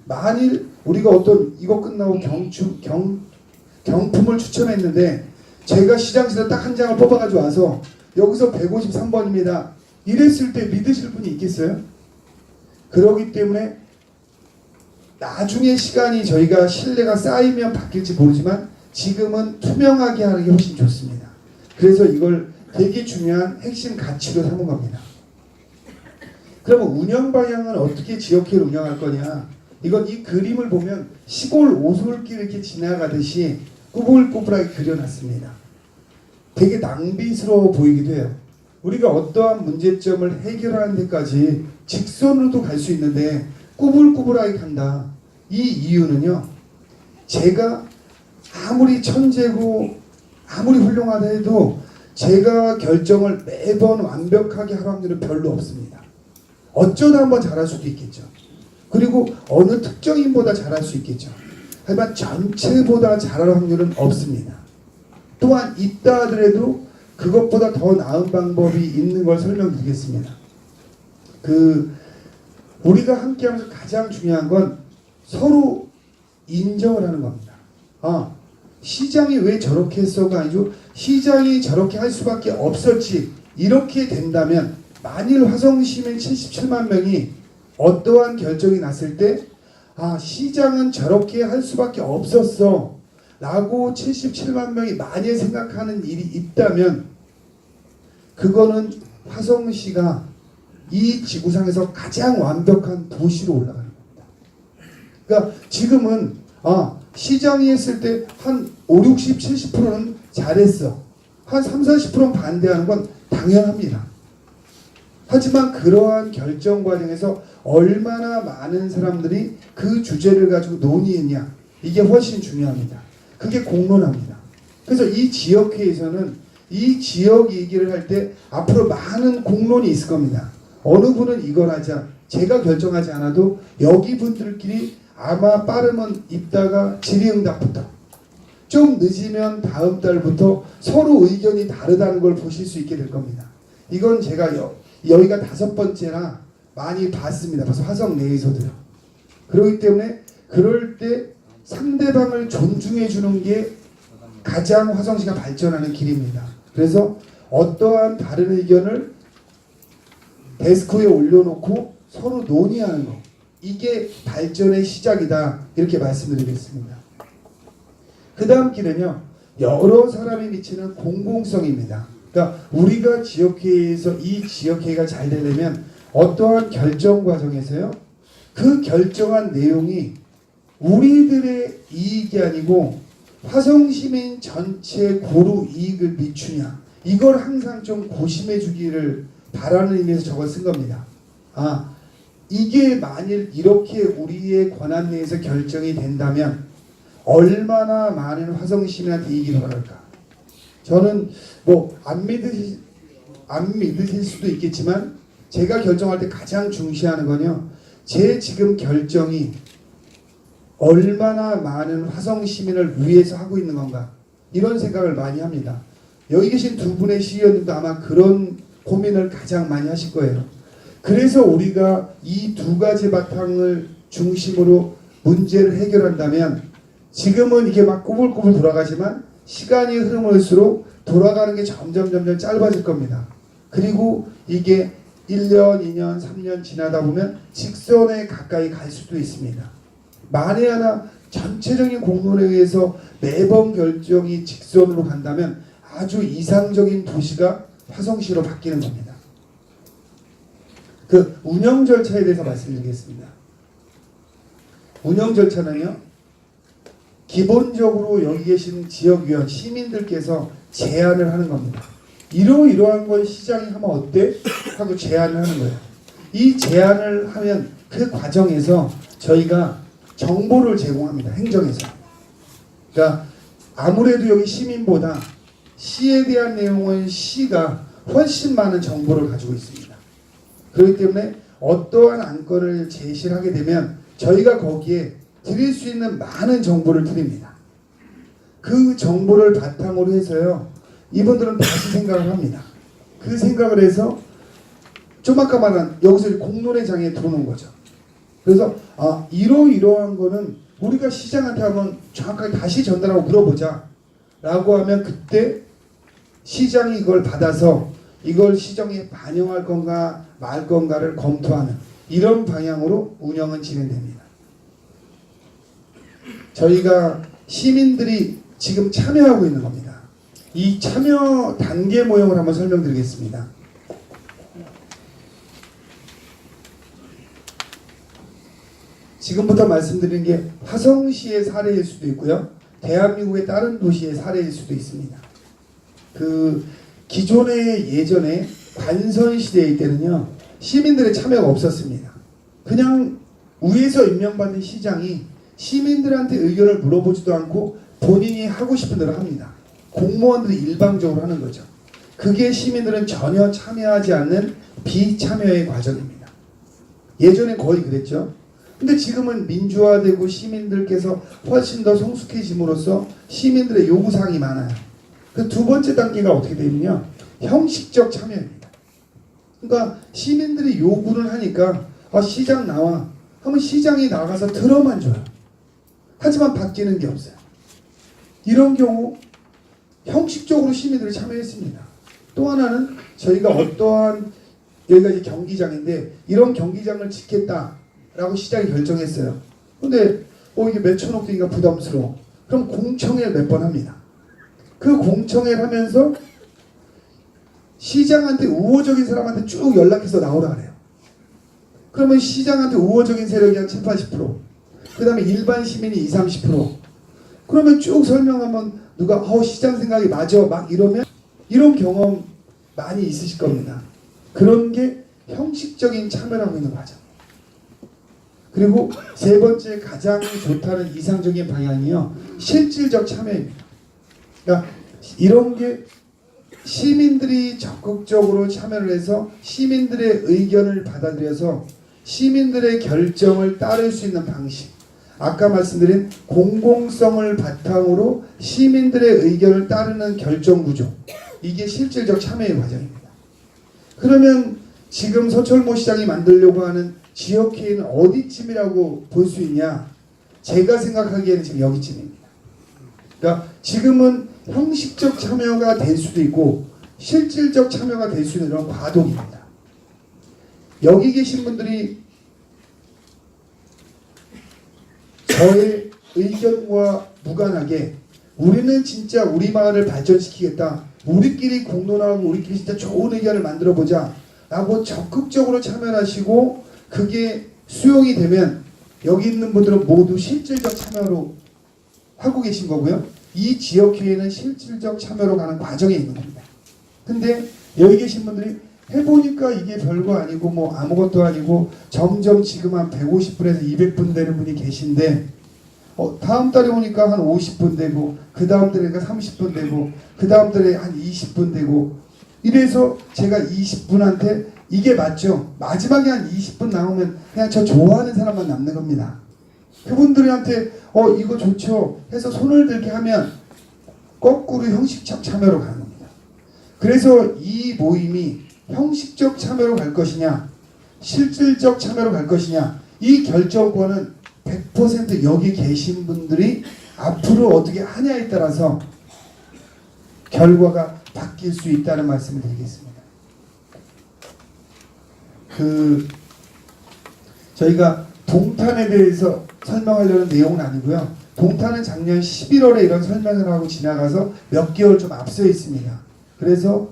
만일 우리가 어떤 이거 끝나고 경품을 추첨했는데 제가 시장실에 딱 한 장을 뽑아가지고 와서 여기서 153번입니다. 이랬을 때 믿으실 분이 있겠어요? 그렇기 때문에 나중에 시간이 저희가 신뢰가 쌓이면 바뀔지 모르지만 지금은 투명하게 하는 게 훨씬 좋습니다. 그래서 이걸 되게 중요한 핵심 가치로 삼은 겁니다. 그러면 운영 방향은 어떻게 지역회를 운영할 거냐? 이건 이 그림을 보면 시골 오솔길 이렇게 지나가듯이 꾸불꾸불하게 그려놨습니다. 되게 낭비스러워 보이기도 해요. 우리가 어떠한 문제점을 해결하는 데까지 직선으로도 갈 수 있는데 꾸불꾸불하게 간다. 이 이유는요. 제가 아무리 천재고 아무리 훌륭하다 해도 제가 결정을 매번 완벽하게 할 확률은 별로 없습니다. 어쩌다 한번 잘할 수도 있겠죠. 그리고 어느 특정인보다 잘할 수 있겠죠. 하지만 전체보다 잘할 확률은 없습니다. 또한 있다 하더라도 그것보다 더 나은 방법이 있는 걸 설명드리겠습니다. 우리가 함께하면서 가장 중요한 건 서로 인정을 하는 겁니다. 시장이 왜 저렇게 했어가 아니죠. 시장이 저렇게 할 수밖에 없었지. 이렇게 된다면 만일 화성시민 77만 명이 어떠한 결정이 났을 때 시장은 저렇게 할 수밖에 없었어 라고 77만 명이 만일 생각하는 일이 있다면 그거는 화성시가 이 지구상에서 가장 완벽한 도시로 올라가는 겁니다. 그러니까 지금은 시장이 했을 때 한 5, 60, 70%는 잘했어. 한 3, 40%는 반대하는 건 당연합니다. 하지만 그러한 결정 과정에서 얼마나 많은 사람들이 그 주제를 가지고 논의했냐, 이게 훨씬 중요합니다. 그게 공론합니다. 그래서 이 지역회에서는 이 지역 얘기를 할 때 앞으로 많은 공론이 있을 겁니다. 어느 분은 이걸 하자, 제가 결정하지 않아도 여기 분들끼리 아마 빠르면 입다가 질의응답부터, 좀 늦으면 다음 달부터 서로 의견이 다르다는 걸 보실 수 있게 될 겁니다. 이건 제가 여기가 5번째나 많이 봤습니다. 벌써 화성 내에서도요. 그렇기 때문에 그럴 때 상대방을 존중해 주는 게 가장 화성시가 발전하는 길입니다. 그래서 어떠한 다른 의견을 데스크에 올려놓고 서로 논의하는 거, 이게 발전의 시작이다, 이렇게 말씀드리겠습니다. 그 다음 길은요, 여러 사람이 미치는 공공성입니다. 그러니까 우리가 지역회의에서 이 지역회의가 잘 되려면 어떠한 결정 과정에서요, 그 결정한 내용이 우리들의 이익이 아니고 화성시민 전체 고루 이익을 미추냐, 이걸 항상 좀 고심해 주기를 바라는 의미에서 저걸 쓴 겁니다. 이게 만일 이렇게 우리의 권한 내에서 결정이 된다면 얼마나 많은 화성시민한테 이익이 돌아갈까. 저는 뭐 안 믿으실 수도 있겠지만 제가 결정할 때 가장 중시하는 건요, 제 지금 결정이 얼마나 많은 화성시민을 위해서 하고 있는 건가, 이런 생각을 많이 합니다. 여기 계신 두 분의 시의원님도 아마 그런 고민을 가장 많이 하실 거예요. 그래서 우리가 이 두 가지 바탕을 중심으로 문제를 해결한다면 지금은 이게 막 꾸불꾸불 돌아가지만 시간이 흐름을수록 돌아가는 게 점점 짧아질 겁니다. 그리고 이게 1년, 2년, 3년 지나다 보면 직선에 가까이 갈 수도 있습니다. 만에 하나 전체적인 공론에 의해서 매번 결정이 직선으로 간다면 아주 이상적인 도시가 화성시로 바뀌는 겁니다. 그 운영 절차에 대해서 말씀드리겠습니다. 운영 절차는요, 기본적으로 여기 계신 지역위원 시민들께서 제안을 하는 겁니다. 이러이러한 걸 시장이 하면 어때? 하고 제안을 하는 거예요. 이 제안을 하면 그 과정에서 저희가 정보를 제공합니다. 행정에서. 그러니까 아무래도 여기 시민보다 시에 대한 내용은 시가 훨씬 많은 정보를 가지고 있습니다. 그렇기 때문에 어떠한 안건을 제시를 하게 되면 저희가 거기에 드릴 수 있는 많은 정보를 드립니다. 그 정보를 바탕으로 해서요, 이분들은 다시 생각을 합니다. 그 생각을 해서 좀 아까 말한 여기서 공론의 장에 들어오는 거죠. 그래서 이러이러한 거는 우리가 시장한테 한번 정확하게 다시 전달하고 물어보자 라고 하면 그때 시장이 이걸 받아서 이걸 시정에 반영할 건가 말 건가를 검토하는 이런 방향으로 운영은 진행됩니다. 저희가 시민들이 지금 참여하고 있는 겁니다. 이 참여 단계 모형을 한번 설명드리겠습니다. 지금부터 말씀드리는 게 화성시의 사례일 수도 있고요, 대한민국의 다른 도시의 사례일 수도 있습니다. 그 기존의 예전에 관선시대일 때는요, 시민들의 참여가 없었습니다. 그냥 위에서 임명받은 시장이 시민들한테 의견을 물어보지도 않고 본인이 하고 싶은 대로 합니다. 공무원들이 일방적으로 하는 거죠. 그게 시민들은 전혀 참여하지 않는 비참여의 과정입니다. 예전에 거의 그랬죠. 근데 지금은 민주화되고 시민들께서 훨씬 더 성숙해짐으로써 시민들의 요구사항이 많아요. 그 두 번째 단계가 어떻게 되면요, 형식적 참여입니다. 그러니까 시민들이 요구를 하니까 시장 나와 하면 시장이 나가서 들어만 줘요. 하지만 바뀌는 게 없어요. 이런 경우 형식적으로 시민들이 참여했습니다. 또 하나는 저희가 어떠한, 여기가 이제 경기장인데 이런 경기장을 짓겠다라고 시장이 결정했어요. 근데 이게 몇천억 되니까 부담스러워. 그럼 공청회를 몇 번 합니다. 그 공청회를 하면서 시장한테 우호적인 사람한테 쭉 연락해서 나오라 그래요. 그러면 시장한테 우호적인 세력이 한 7, 80%. 그 다음에 일반 시민이 20, 30%. 그러면 쭉 설명하면 누가 시장 생각이 맞아 막 이러면 이런 경험 많이 있으실 겁니다. 그런 게 형식적인 참여라고 있는 과정. 그리고 세 번째 가장 좋다는 이상적인 방향이요. 실질적 참여입니다. 그러니까 이런 게 시민들이 적극적으로 참여를 해서 시민들의 의견을 받아들여서 시민들의 결정을 따를 수 있는 방식. 아까 말씀드린 공공성을 바탕으로 시민들의 의견을 따르는 결정 구조. 이게 실질적 참여의 과정입니다. 그러면 지금 서철모 시장이 만들려고 하는 지역회의는 어디쯤이라고 볼 수 있냐? 제가 생각하기에는 지금 여기쯤입니다. 그러니까 지금은 형식적 참여가 될 수도 있고 실질적 참여가 될 수 있는 이런 과도기입니다. 여기 계신 분들이 저의 의견과 무관하게 우리는 진짜 우리 마을을 발전시키겠다. 우리끼리 공론하고 우리끼리 진짜 좋은 의견을 만들어보자 라고 적극적으로 참여하시고 그게 수용이 되면 여기 있는 분들은 모두 실질적 참여로 하고 계신 거고요. 이 지역회의는 실질적 참여로 가는 과정에 있는 겁니다. 근데 여기 계신 분들이 해보니까 이게 별거 아니고 뭐 아무것도 아니고 점점 지금 한 150분에서 200분 되는 분이 계신데 다음 달에 오니까 한 50분 되고 그 다음 달에 30분 되고 그 다음 달에 한 20분 되고 이래서 제가 20분한테 이게 맞죠? 마지막에 한 20분 나오면 그냥 저 좋아하는 사람만 남는 겁니다. 그분들한테 이거 좋죠 해서 손을 들게 하면 거꾸로 형식적 참여로 가는 겁니다. 그래서 이 모임이 형식적 참여로 갈 것이냐 실질적 참여로 갈 것이냐 이 결정권은 100% 여기 계신 분들이 앞으로 어떻게 하냐에 따라서 결과가 바뀔 수 있다는 말씀을 드리겠습니다. 저희가 동탄에 대해서 설명하려는 내용은 아니고요. 동탄은 작년 11월에 이런 설명을 하고 지나가서 몇 개월 좀 앞서 있습니다. 그래서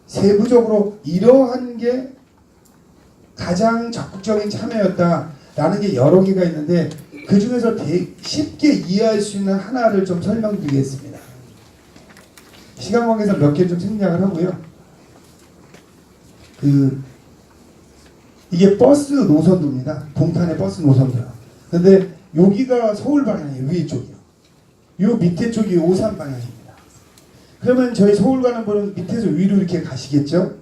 세부적으로 이러한 게 가장 적극적인 참여였다라는 게 여러 개가 있는데 그 중에서 쉽게 이해할 수 있는 하나를 좀 설명드리겠습니다. 시간 관계상 몇 개 좀 생략을 하고요. 이게 버스 노선도입니다. 동탄의 버스 노선도요. 근데 여기가 서울 방향이에요. 위에 쪽이요. 요 밑에 쪽이 오산 방향입니다. 그러면 저희 서울 가는 분은 밑에서 위로 이렇게 가시겠죠?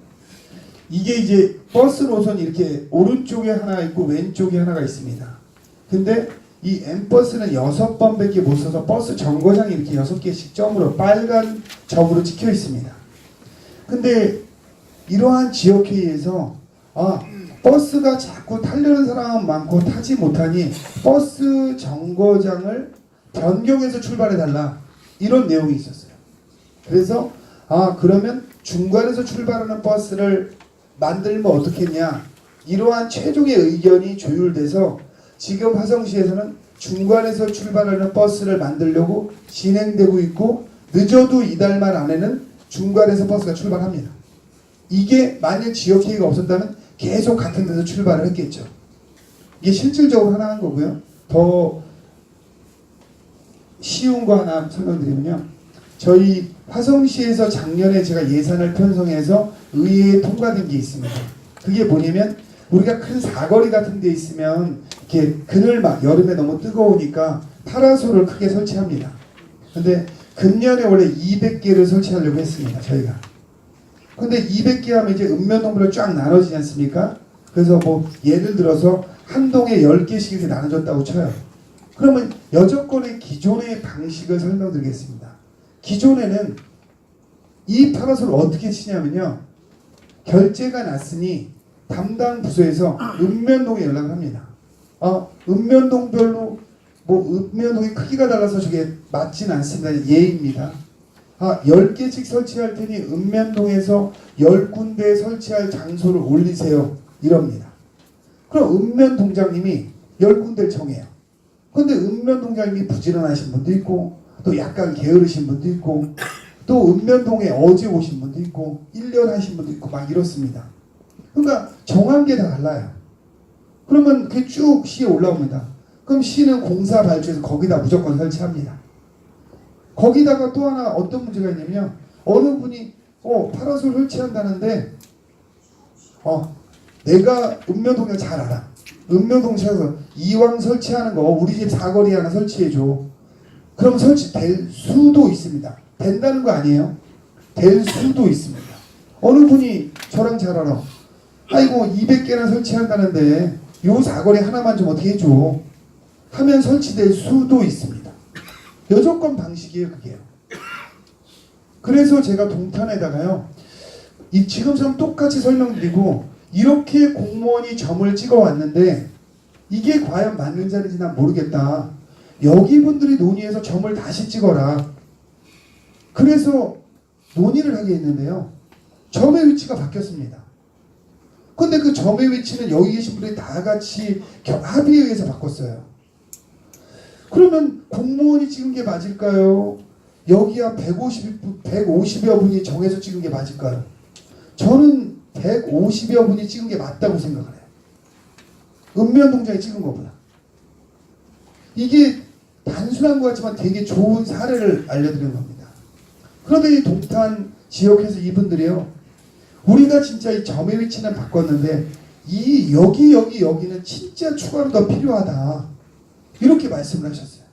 이게 이제 버스 노선이 이렇게 오른쪽에 하나 있고 왼쪽에 하나가 있습니다. 근데 이 M버스는 6번밖에 못 써서 버스 정거장이 이렇게 6개씩 점으로 빨간 점으로 찍혀 있습니다. 근데 이러한 지역회의에서 버스가 자꾸 타려는 사람은 많고 타지 못하니 버스 정거장을 변경해서 출발해달라 이런 내용이 있었어요. 그래서 그러면 중간에서 출발하는 버스를 만들면 어떻겠냐 이러한 최종의 의견이 조율돼서 지금 화성시에서는 중간에서 출발하는 버스를 만들려고 진행되고 있고 늦어도 이달 말 안에는 중간에서 버스가 출발합니다. 이게 만약 지역회의가 없었다면 계속 같은 데서 출발을 했겠죠. 이게 실질적으로 하나 한 거고요. 더 쉬운 거 하나 설명드리면요. 저희 화성시에서 작년에 제가 예산을 편성해서 의회에 통과된 게 있습니다. 그게 뭐냐면 우리가 큰 사거리 같은 데 있으면 이렇게 그늘 막 여름에 너무 뜨거우니까 파라솔을 크게 설치합니다. 근데 금년에 원래 200개를 설치하려고 했습니다. 저희가. 근데 200개 하면 이제 읍면동으로 쫙 나눠지지 않습니까? 그래서 뭐 예를 들어서 한 동에 10개씩 이렇게 나눠졌다고 쳐요. 그러면 여조건의 기존의 방식을 설명드리겠습니다. 기존에는 이 파라솔을 어떻게 치냐면요. 결제가 났으니 담당 부서에서 읍면동에 연락을 합니다. 읍면동별로 뭐 읍면동의 크기가 달라서 저게 맞진 않습니다. 예입니다. 10개씩 설치할 테니 읍면동에서 10군데 설치할 장소를 올리세요. 이럽니다. 그럼 읍면동장님이 10군데를 정해요. 근데 읍면동장님이 부지런하신 분도 있고 또 약간 게으르신 분도 있고 또 읍면동에 어제 오신 분도 있고 1년 하신 분도 있고 막 이렇습니다. 그러니까 정한 게 다 달라요. 그러면 그게 쭉 시에 올라옵니다. 그럼 시는 공사 발주해서 거기다 무조건 설치합니다. 거기다가 또 하나 어떤 문제가 있냐면 어느 분이 파라솔 설치한다는데 내가 읍면동에 잘 알아. 읍면동에서 이왕 설치하는 거 우리 집 사거리 하나 설치해줘. 그럼 설치될 수도 있습니다. 된다는 거 아니에요. 될 수도 있습니다. 어느 분이 저랑 잘 알아. 아이고 200개나 설치한다는데 요 사거리 하나만 좀 어떻게 해줘. 하면 설치될 수도 있습니다. 여조건 방식이에요 그게요. 그래서 제가 동탄에다가요 지금처럼 똑같이 설명드리고 이렇게 공무원이 점을 찍어 왔는데 이게 과연 맞는 자리인지 난 모르겠다. 여기 분들이 논의해서 점을 다시 찍어라. 그래서 논의를 하게 했는데요. 점의 위치가 바뀌었습니다. 근데 그 점의 위치는 여기 계신 분들이 다 같이 합의에 의해서 바꿨어요. 그러면 공무원이 찍은 게 맞을까요? 여기야 150여 분이 정해서 찍은 게 맞을까요? 저는 150여 분이 찍은 게 맞다고 생각을 해요. 읍면동장이 찍은 것보다. 이게 단순한 것 같지만 되게 좋은 사례를 알려드리는 겁니다. 그런데 이 동탄 지역에서 이분들이요. 우리가 진짜 이 점의 위치는 바꿨는데 여기는 진짜 추가로 더 필요하다. 이렇게 말씀을 하셨어요.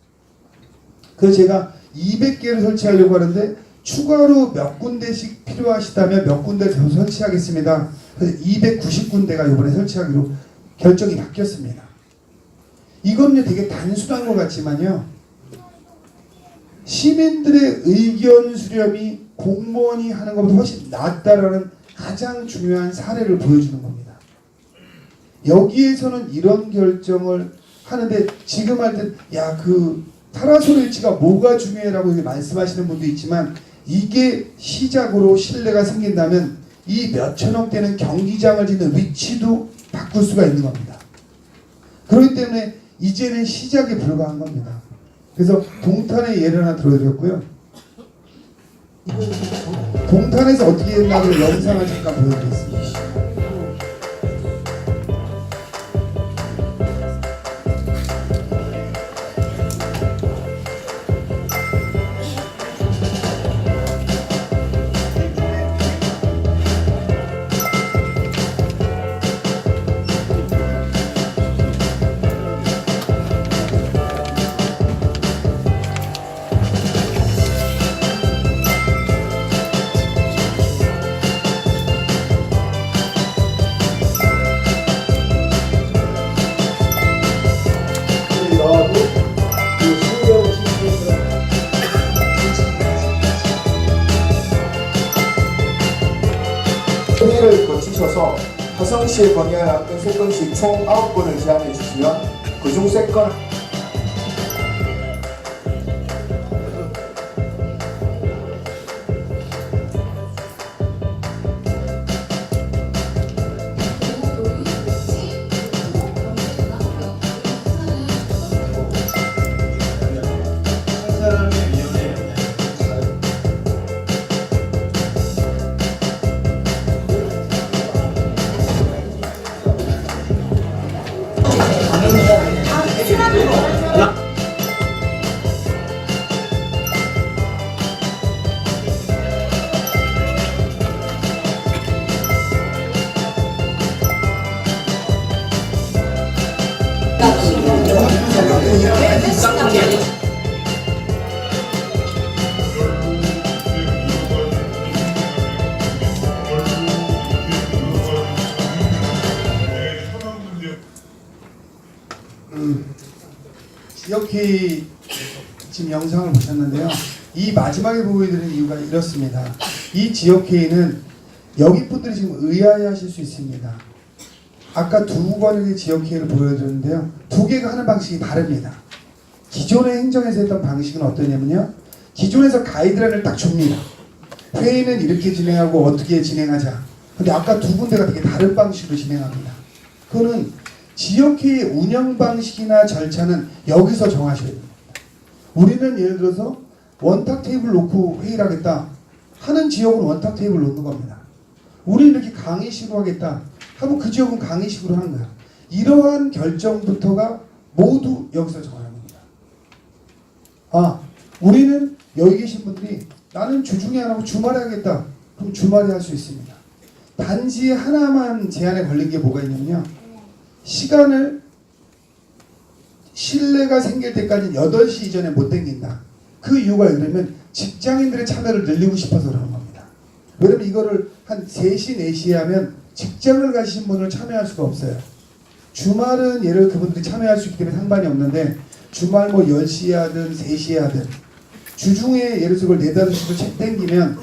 그래서 제가 200개를 설치하려고 하는데 추가로 몇 군데씩 필요하시다면 몇 군데 더 설치하겠습니다. 그래서 290군데가 이번에 설치하기로 결정이 바뀌었습니다. 이거는 되게 단순한 것 같지만요. 시민들의 의견 수렴이 공무원이 하는 것보다 훨씬 낫다라는 가장 중요한 사례를 보여주는 겁니다. 여기에서는 이런 결정을 하는데 지금 할 때 그 파라솔 위치가 뭐가 중요해라고 말씀하시는 분도 있지만 이게 시작으로 신뢰가 생긴다면 이 몇천억대는 경기장을 짓는 위치도 바꿀 수가 있는 겁니다. 그렇기 때문에 이제는 시작에 불과한 겁니다. 그래서 동탄의 예를 하나 들어드렸고요. 동탄에서 어떻게 했나를 영상을 잠깐 보여드리겠습니다. 회의를 거치셔서 화성시에 건의하였던 3건씩 총 9건을 제안해 주시면 그중 3건 지역회의 지금 영상을 보셨는데요. 이 마지막에 보여드리는 이유가 이렇습니다. 이 지역회의는 여기 분들이 지금 의아해하실 수 있습니다. 아까 2번의 지역회의를 보여드렸는데요. 2개가 하는 방식이 다릅니다. 기존의 행정에서 했던 방식은 어떠냐면요. 기존에서 가이드라인을 딱 줍니다. 회의는 이렇게 진행하고 어떻게 진행하자. 근데 아까 2군데가 되게 다른 방식으로 진행합니다. 그거는 지역회의 운영 방식이나 절차는 여기서 정하셔야 됩니다. 우리는 예를 들어서 원탁 테이블 놓고 회의를 하겠다 하는 지역은 원탁 테이블 놓는 겁니다. 우리는 이렇게 강의식으로 하겠다 하면 그 지역은 강의식으로 하는 거야. 이러한 결정부터가 모두 여기서 정하는 겁니다. 아, 우리는 여기 계신 분들이 나는 주중에 안 하고 주말에 하겠다. 그럼 주말에 할 수 있습니다. 단지 하나만 제한에 걸린 게 뭐가 있냐면요. 시간을 실내가 생길 때까지 8시 이전에 못 당긴다. 그 이유가 이러면 직장인들의 참여를 늘리고 싶어서 그러는 겁니다. 왜냐면 이거를 한 3시, 4시에 하면 직장을 가신 분을 참여할 수가 없어요. 주말은 예를 그분들이 참여할 수 있기 때문에 상관이 없는데 주말 뭐 10시에 하든 3시에 하든 주중에 예를 들어 4, 5시로 책 땡기면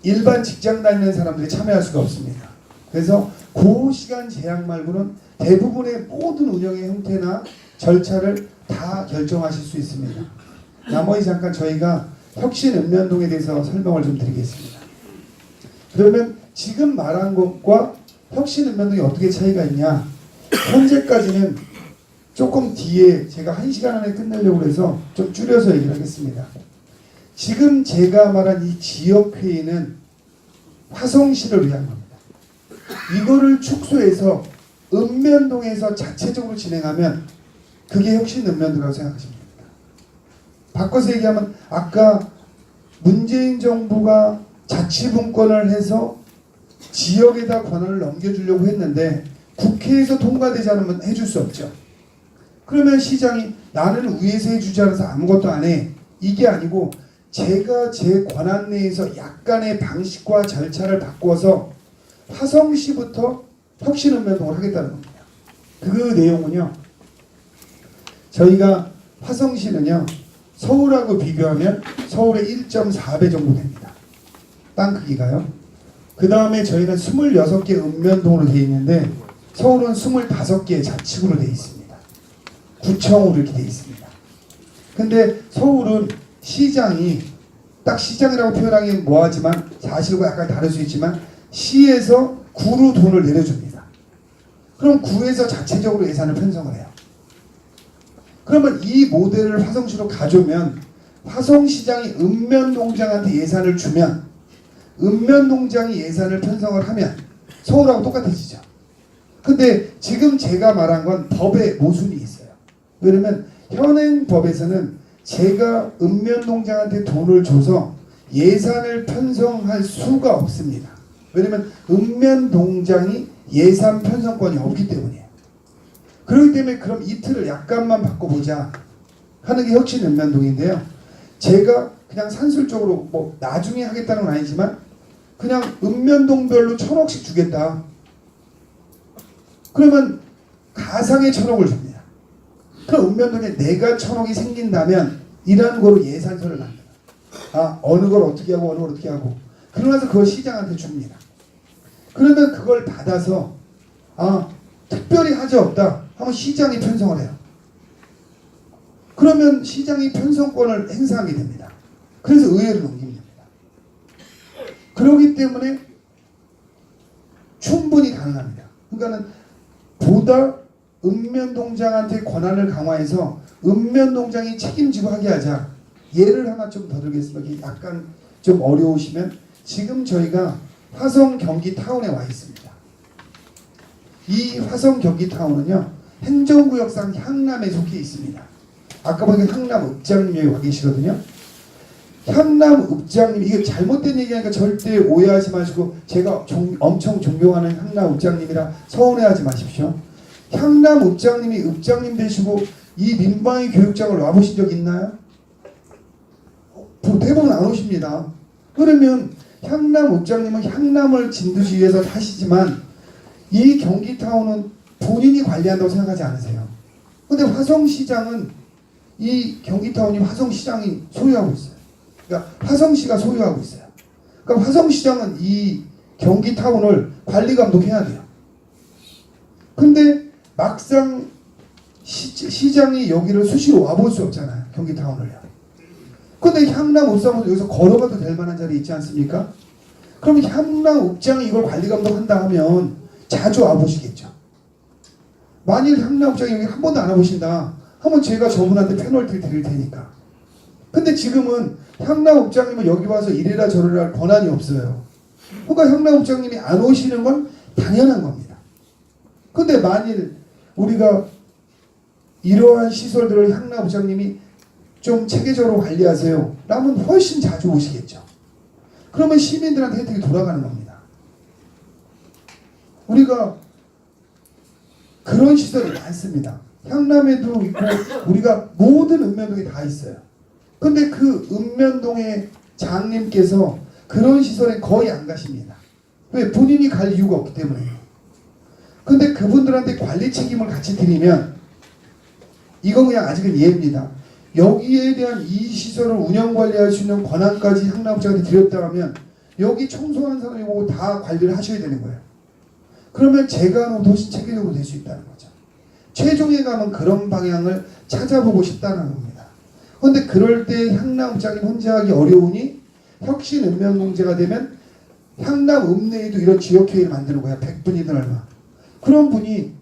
일반 직장 다니는 사람들이 참여할 수가 없습니다. 그래서 그 시간 제약 말고는 대부분의 모든 운영의 형태나 절차를 다 결정하실 수 있습니다. 나머지 잠깐 저희가 혁신읍면동에 대해서 설명을 좀 드리겠습니다. 그러면 지금 말한 것과 혁신읍면동이 어떻게 차이가 있냐? 현재까지는 조금 뒤에 제가 1시간 안에 끝내려고 해서 좀 줄여서 얘기를 하겠습니다. 지금 제가 말한 이 지역회의는 화성시를 위한 겁니다. 이거를 축소해서 읍면동에서 자체적으로 진행하면 그게 혁신읍면동이라고 생각하시면 됩니다. 바꿔서 얘기하면 아까 문재인 정부가 자치분권을 해서 지역에다 권한을 넘겨주려고 했는데 국회에서 통과되지 않으면 해줄 수 없죠. 그러면 시장이 나는 위에서 해주지 않아서 아무것도 안 해. 이게 아니고 제가 제 권한 내에서 약간의 방식과 절차를 바꿔서 화성시부터 혁신읍면동을 하겠다는 겁니다. 그 내용은요. 저희가 화성시는요. 서울하고 비교하면 서울의 1.4배 정도 됩니다. 땅 크기가요. 그 다음에 저희는 26개 읍면동으로 되어 있는데 서울은 25개의 자치구로 되어 있습니다. 구청으로 이렇게 되어 있습니다. 근데 서울은 시장이 딱 시장이라고 표현하기는 뭐하지만 사실과 약간 다를 수 있지만 시에서 구로 돈을 내려줍니다. 그럼 구에서 자체적으로 예산을 편성을 해요. 그러면 이 모델을 화성시로 가져오면 화성시장이 읍면동장한테 예산을 주면 읍면동장이 예산을 편성을 하면 서울하고 똑같아지죠. 근데 지금 제가 말한 건 법에 모순이 있어요. 왜냐면 현행 법에서는 제가 읍면동장한테 돈을 줘서 예산을 편성할 수가 없습니다. 왜냐면 읍면동장이 예산 편성권이 없기 때문이에요. 그렇기 때문에 그럼 이틀을 약간만 바꿔보자 하는 게 혁신읍면동인데요. 제가 그냥 산술적으로 뭐 나중에 하겠다는 건 아니지만 그냥 읍면동별로 1,000억씩 주겠다. 그러면 가상의 1,000억을 줍니다. 그럼 읍면동에 내가 1,000억이 생긴다면 이라는 거로 예산서를 만들어요. 아, 어느 걸 어떻게 하고 어느 걸 어떻게 하고 그러면서 그걸 시장한테 줍니다. 그러면 그걸 받아서 아, 특별히 하지 없다 하면 시장이 편성을 해요. 그러면 시장이 편성권을 행사하게 됩니다. 그래서 의회를 넘깁니다. 그렇기 때문에 충분히 가능합니다. 그러니까는 보다 읍면동장한테 권한을 강화해서 읍면동장이 책임지고 하게 하자. 예를 하나 좀 더 들겠습니다. 약간 좀 어려우시면 지금 저희가 화성 경기타운에 와 있습니다. 이 화성 경기타운은요. 행정구역상 향남에 속해 있습니다. 아까 보니까 향남읍장님이 여기 와 계시거든요. 향남읍장님, 이게 잘못된 얘기하니까 절대 오해하지 마시고 제가 엄청 존경하는 향남읍장님이라 서운해하지 마십시오. 향남읍장님이 읍장님 되시고 이 민방위 교육장을 와보신 적 있나요? 대부분 안 오십니다. 그러면 향남읍장님은 향남을 진두지 위해서 하시지만 이 경기타운은 본인이 관리한다고 생각하지 않으세요? 근데 화성시장은 이 경기타운이 화성시장이 소유하고 있어요. 그러니까 화성시가 소유하고 있어요. 그러니까 화성시장은 이 경기타운을 관리 감독해야 돼요. 근데 막상 시장이 여기를 수시로 와볼 수 없잖아요. 경기타운을요. 근데 향남읍장은 여기서 걸어가도 될 만한 자리 있지 않습니까? 그럼 향남읍장이 이걸 관리 감독한다 하면 자주 와보시겠죠. 만일 향남읍장이 여기 한 번도 안 와보신다 하면 제가 저분한테 페널티를 드릴 테니까. 근데 지금은 향남읍장님은 여기 와서 이래라 저래라 할 권한이 없어요. 그러니까 향남읍장님이 안 오시는 건 당연한 겁니다. 근데 만일 우리가 이러한 시설들을 향나부장님이 좀 체계적으로 관리하세요 라면 훨씬 자주 오시겠죠. 그러면 시민들한테 혜택이 돌아가는 겁니다. 우리가 그런 시설이 많습니다. 향남에도 있고 우리가 모든 읍면동에 다 있어요. 근데 그 읍면동의 장님께서 그런 시설에 거의 안 가십니다. 왜? 본인이 갈 이유가 없기 때문에요. 근데 그분들한테 관리 책임을 같이 드리면 이건 그냥 아직은 예입니다. 여기에 대한 이 시설을 운영 관리할 수 있는 권한까지 향남부장한테 드렸다 하면 여기 청소하는 사람이 보고 다 관리를 하셔야 되는 거예요. 그러면 제가 하는 것도 훨씬 체계적으로 될 수 있다는 거죠. 최종에 가면 그런 방향을 찾아보고 싶다는 겁니다. 그런데 그럴 때 향남부장님 혼자 하기 어려우니 혁신읍면동제가 되면 향남 읍내에도 이런 지역회의를 만드는 거야. 100분이든 얼마. 그런 분이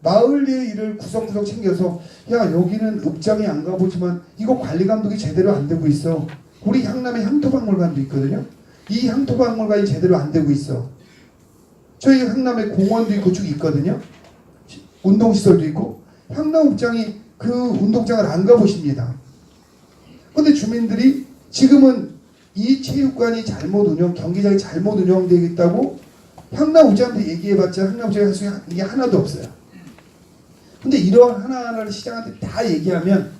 마을 내 일을 구석구석 챙겨서 야 여기는 읍장이 안 가보지만 이거 관리감독이 제대로 안 되고 있어. 우리 향남에 향토박물관도 있거든요. 이 향토박물관이 제대로 안 되고 있어. 저희 향남에 공원도 있고 쭉 있거든요. 운동시설도 있고. 향남 읍장이 그 운동장을 안 가보십니다. 근데 주민들이 지금은 이 체육관이 잘못 운영, 경기장이 잘못 운영되어 있다고 향남 읍장한테 얘기해봤자 향남 읍장이 할 수 있는 게 하나도 없어요. 근데 이러한 하나하나를 시장한테 다 얘기하면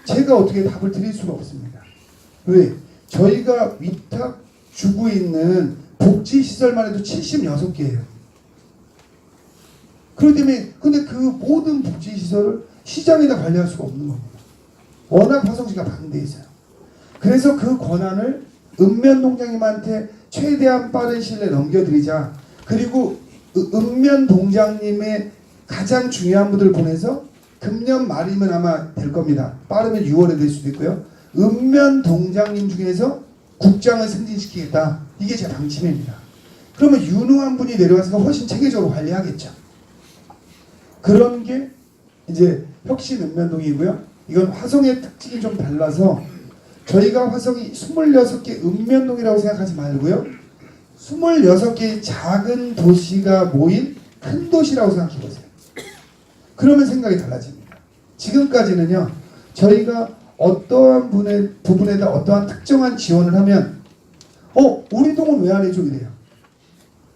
제가 어떻게 답을 드릴 수가 없습니다. 왜? 저희가 위탁 주고 있는 복지시설만 해도 76개예요. 그렇기 때문에 근데 그 모든 복지시설을 시장에다 관리할 수가 없는 겁니다. 워낙 화성시가 반대해 있어요. 그래서 그 권한을 읍면동장님한테 최대한 빠른 시일 내에 넘겨드리자. 그리고 읍면동장님의 가장 중요한 분들을 보내서 금년 말이면 아마 될 겁니다. 빠르면 6월에 될 수도 있고요. 읍면동장님 중에서 국장을 승진시키겠다. 이게 제 방침입니다. 그러면 유능한 분이 내려와서 훨씬 체계적으로 관리하겠죠. 그런 게 이제 혁신읍면동이고요. 이건 화성의 특징이 좀 달라서 저희가 화성이 26개 읍면동이라고 생각하지 말고요. 26개의 작은 도시가 모인 큰 도시라고 생각해 보세요. 그러면 생각이 달라집니다. 지금까지는요. 저희가 어떠한 부분에다 어떠한 특정한 지원을 하면 우리 동은 왜 안 해줘 이래요.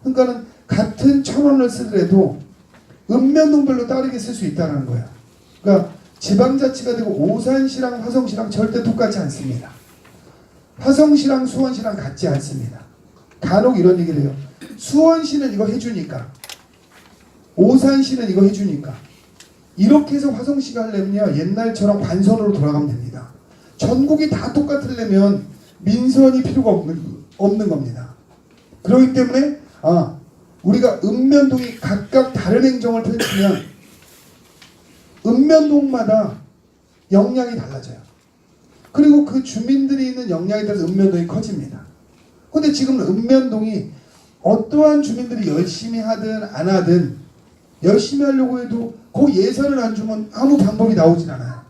그러니까는 같은 1,000원을 쓰더라도 읍면동별로 다르게 쓸 수 있다는 거예요. 그러니까 지방자치가 되고 오산시랑 화성시랑 절대 똑같지 않습니다. 화성시랑 수원시랑 같지 않습니다. 간혹 이런 얘기를 해요. 수원시는 이거 해주니까 오산시는 이거 해주니까 이렇게 해서 화성시가 하려면요 옛날처럼 관선으로 돌아가면 됩니다. 전국이 다 똑같으려면 민선이 필요가 없는 겁니다. 그렇기 때문에 우리가 읍면동이 각각 다른 행정을 펼치면 읍면동마다 역량이 달라져요. 그리고 그 주민들이 있는 역량에 따라서 읍면동이 커집니다. 근데 지금 읍면동이 어떠한 주민들이 열심히 하든 안 하든 열심히 하려고 해도 그 예산을 안 주면 아무 방법이 나오진 않아요.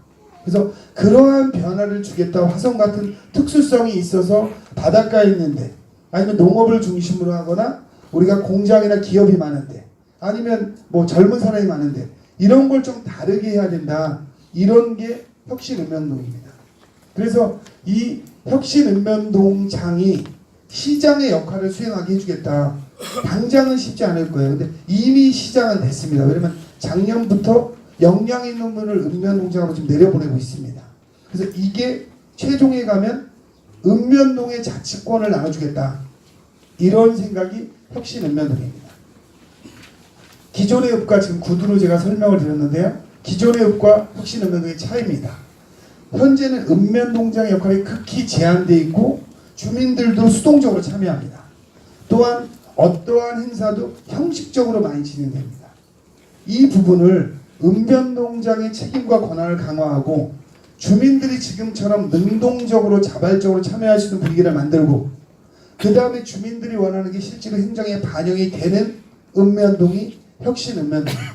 그래서 그러한 변화를 주겠다. 화성 같은 특수성이 있어서 바닷가에 있는데 아니면 농업을 중심으로 하거나 우리가 공장이나 기업이 많은데 아니면 뭐 젊은 사람이 많은데 이런 걸 좀 다르게 해야 된다. 이런 게 혁신읍면동입니다. 그래서 이 혁신읍면동장이 시장의 역할을 수행하게 해주겠다. 당장은 쉽지 않을 거예요. 근데 이미 시장은 됐습니다. 왜냐면 작년부터 역량 있는 분을 읍면동장으로 좀 내려보내고 있습니다. 그래서 이게 최종에 가면 읍면동의 자치권을 나눠주겠다. 이런 생각이 혁신읍면동입니다. 기존의 읍과 지금 구두로 제가 설명을 드렸는데요. 기존의 읍과 혁신읍면동의 차이입니다. 현재는 읍면동장의 역할이 극히 제한되어 있고 주민들도 수동적으로 참여합니다. 또한 어떠한 행사도 형식적으로 많이 진행됩니다. 이 부분을 읍면동장의 책임과 권한을 강화하고 주민들이 지금처럼 능동적으로 자발적으로 참여할 수 있는 분위기를 만들고 그 다음에 주민들이 원하는 게 실제로 행정에 반영이 되는 읍면동이 혁신읍면동입니다.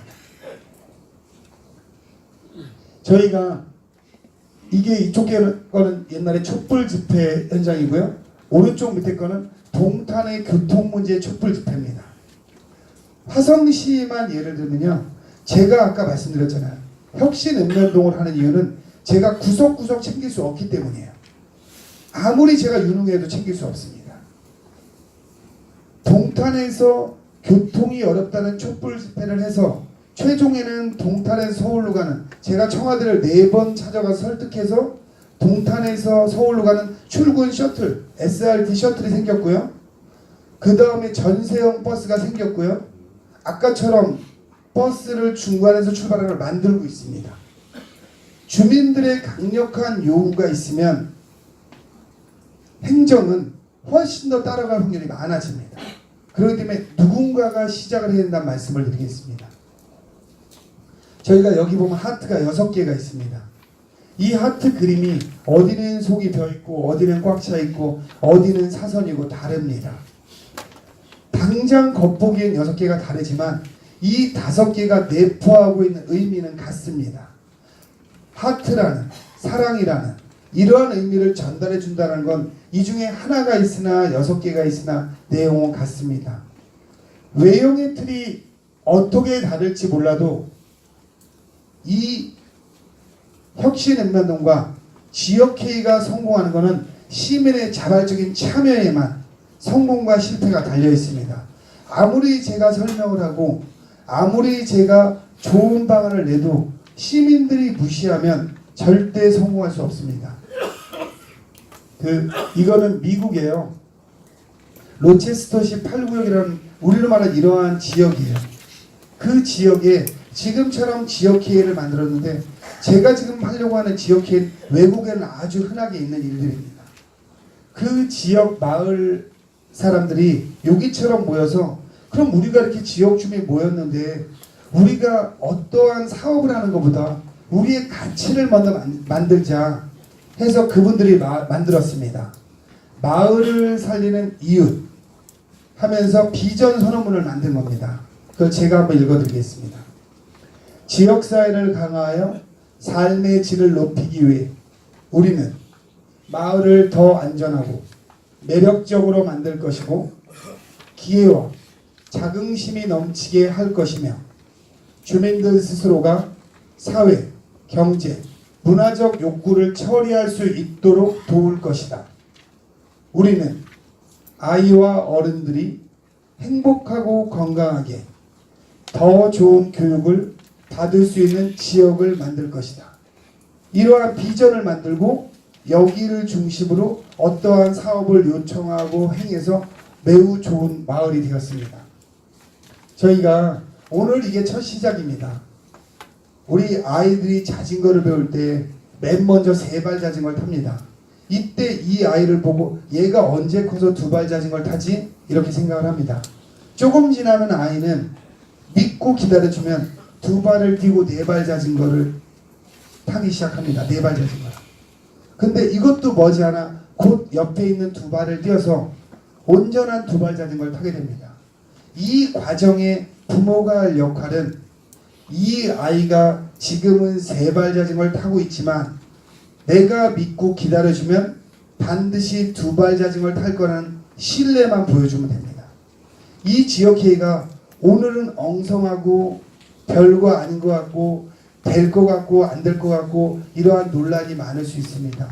저희가 이게 이쪽 거는 옛날에 촛불 집회 현장이고요. 오른쪽 밑에 거는 동탄의 교통 문제의 촛불 집회입니다. 화성시만 예를 들면요. 제가 아까 말씀드렸잖아요. 혁신읍면동을 하는 이유는 제가 구석구석 챙길 수 없기 때문이에요. 아무리 제가 유능해도 챙길 수 없습니다. 동탄에서 교통이 어렵다는 촛불 집회를 해서 최종에는 동탄에서 서울로 가는, 제가 청와대를 4번 찾아가서 설득해서 동탄에서 서울로 가는 출근 셔틀, SRT 셔틀이 생겼고요. 그 다음에 전세형 버스가 생겼고요. 아까처럼 버스를 중간에서 출발하는 걸 만들고 있습니다. 주민들의 강력한 요구가 있으면 행정은 훨씬 더 따라갈 확률이 많아집니다. 그렇기 때문에 누군가가 시작을 해야 된다는 말씀을 드리겠습니다. 저희가 여기 보면 하트가 6개가 있습니다. 이 하트 그림이 어디는 속이 벼있고 어디는 꽉 차있고 어디는 사선이고 다릅니다. 당장 겉보기엔 6개가 다르지만 이 5개가 내포하고 있는 의미는 같습니다. 하트라는, 사랑이라는 이러한 의미를 전달해 준다는 건 이 중에 하나가 있으나 6개가 있으나 내용은 같습니다. 외형의 틀이 어떻게 다를지 몰라도 이 혁신읍면동과 지역회의가 성공하는 것은 시민의 자발적인 참여에만 성공과 실패가 달려 있습니다. 아무리 제가 설명을 하고 아무리 제가 좋은 방안을 내도 시민들이 무시하면 절대 성공할 수 없습니다. 이거는 미국이에요. 로체스터시 8구역이라는 우리로 말하는 이러한 지역이에요. 그 지역에 지금처럼 지역회의를 만들었는데 제가 지금 하려고 하는 지역회의는 외국에는 아주 흔하게 있는 일들입니다. 그 지역 마을 사람들이 여기처럼 모여서 그럼 우리가 이렇게 지역 주민이 모였는데 우리가 어떠한 사업을 하는 것보다 우리의 가치를 먼저 만들자 해서 그분들이 만들었습니다. 마을을 살리는 이웃 하면서 비전 선언문을 만든 겁니다. 그걸 제가 한번 읽어드리겠습니다. 지역사회를 강화하여 삶의 질을 높이기 위해 우리는 마을을 더 안전하고 매력적으로 만들 것이고 기회와 자긍심이 넘치게 할 것이며 주민들 스스로가 사회, 경제, 문화적 욕구를 처리할 수 있도록 도울 것이다. 우리는 아이와 어른들이 행복하고 건강하게 더 좋은 교육을 받을 수 있는 지역을 만들 것이다. 이러한 비전을 만들고 여기를 중심으로 어떠한 사업을 요청하고 행해서 매우 좋은 마을이 되었습니다. 저희가 오늘 이게 첫 시작입니다. 우리 아이들이 자전거를 배울 때 맨 먼저 3발 자전거를 탑니다. 이때 이 아이를 보고 얘가 언제 커서 2발 자전거를 타지? 이렇게 생각을 합니다. 조금 지나면 아이는 믿고 기다려주면 2발을 띄고 4발 자전거를 타기 시작합니다. 4발 자전거. 근데 이것도 머지않아 곧 옆에 있는 2발을 띄어서 온전한 2발 자전거를 타게 됩니다. 이 과정에 부모가 할 역할은 이 아이가 지금은 3발 자전거를 타고 있지만 내가 믿고 기다려주면 반드시 2발 자전거를 탈 거라는 신뢰만 보여주면 됩니다. 이 지역회의가 오늘은 엉성하고 별거 아닌 것 같고 될 것 같고 안 될 것 같고 이러한 논란이 많을 수 있습니다.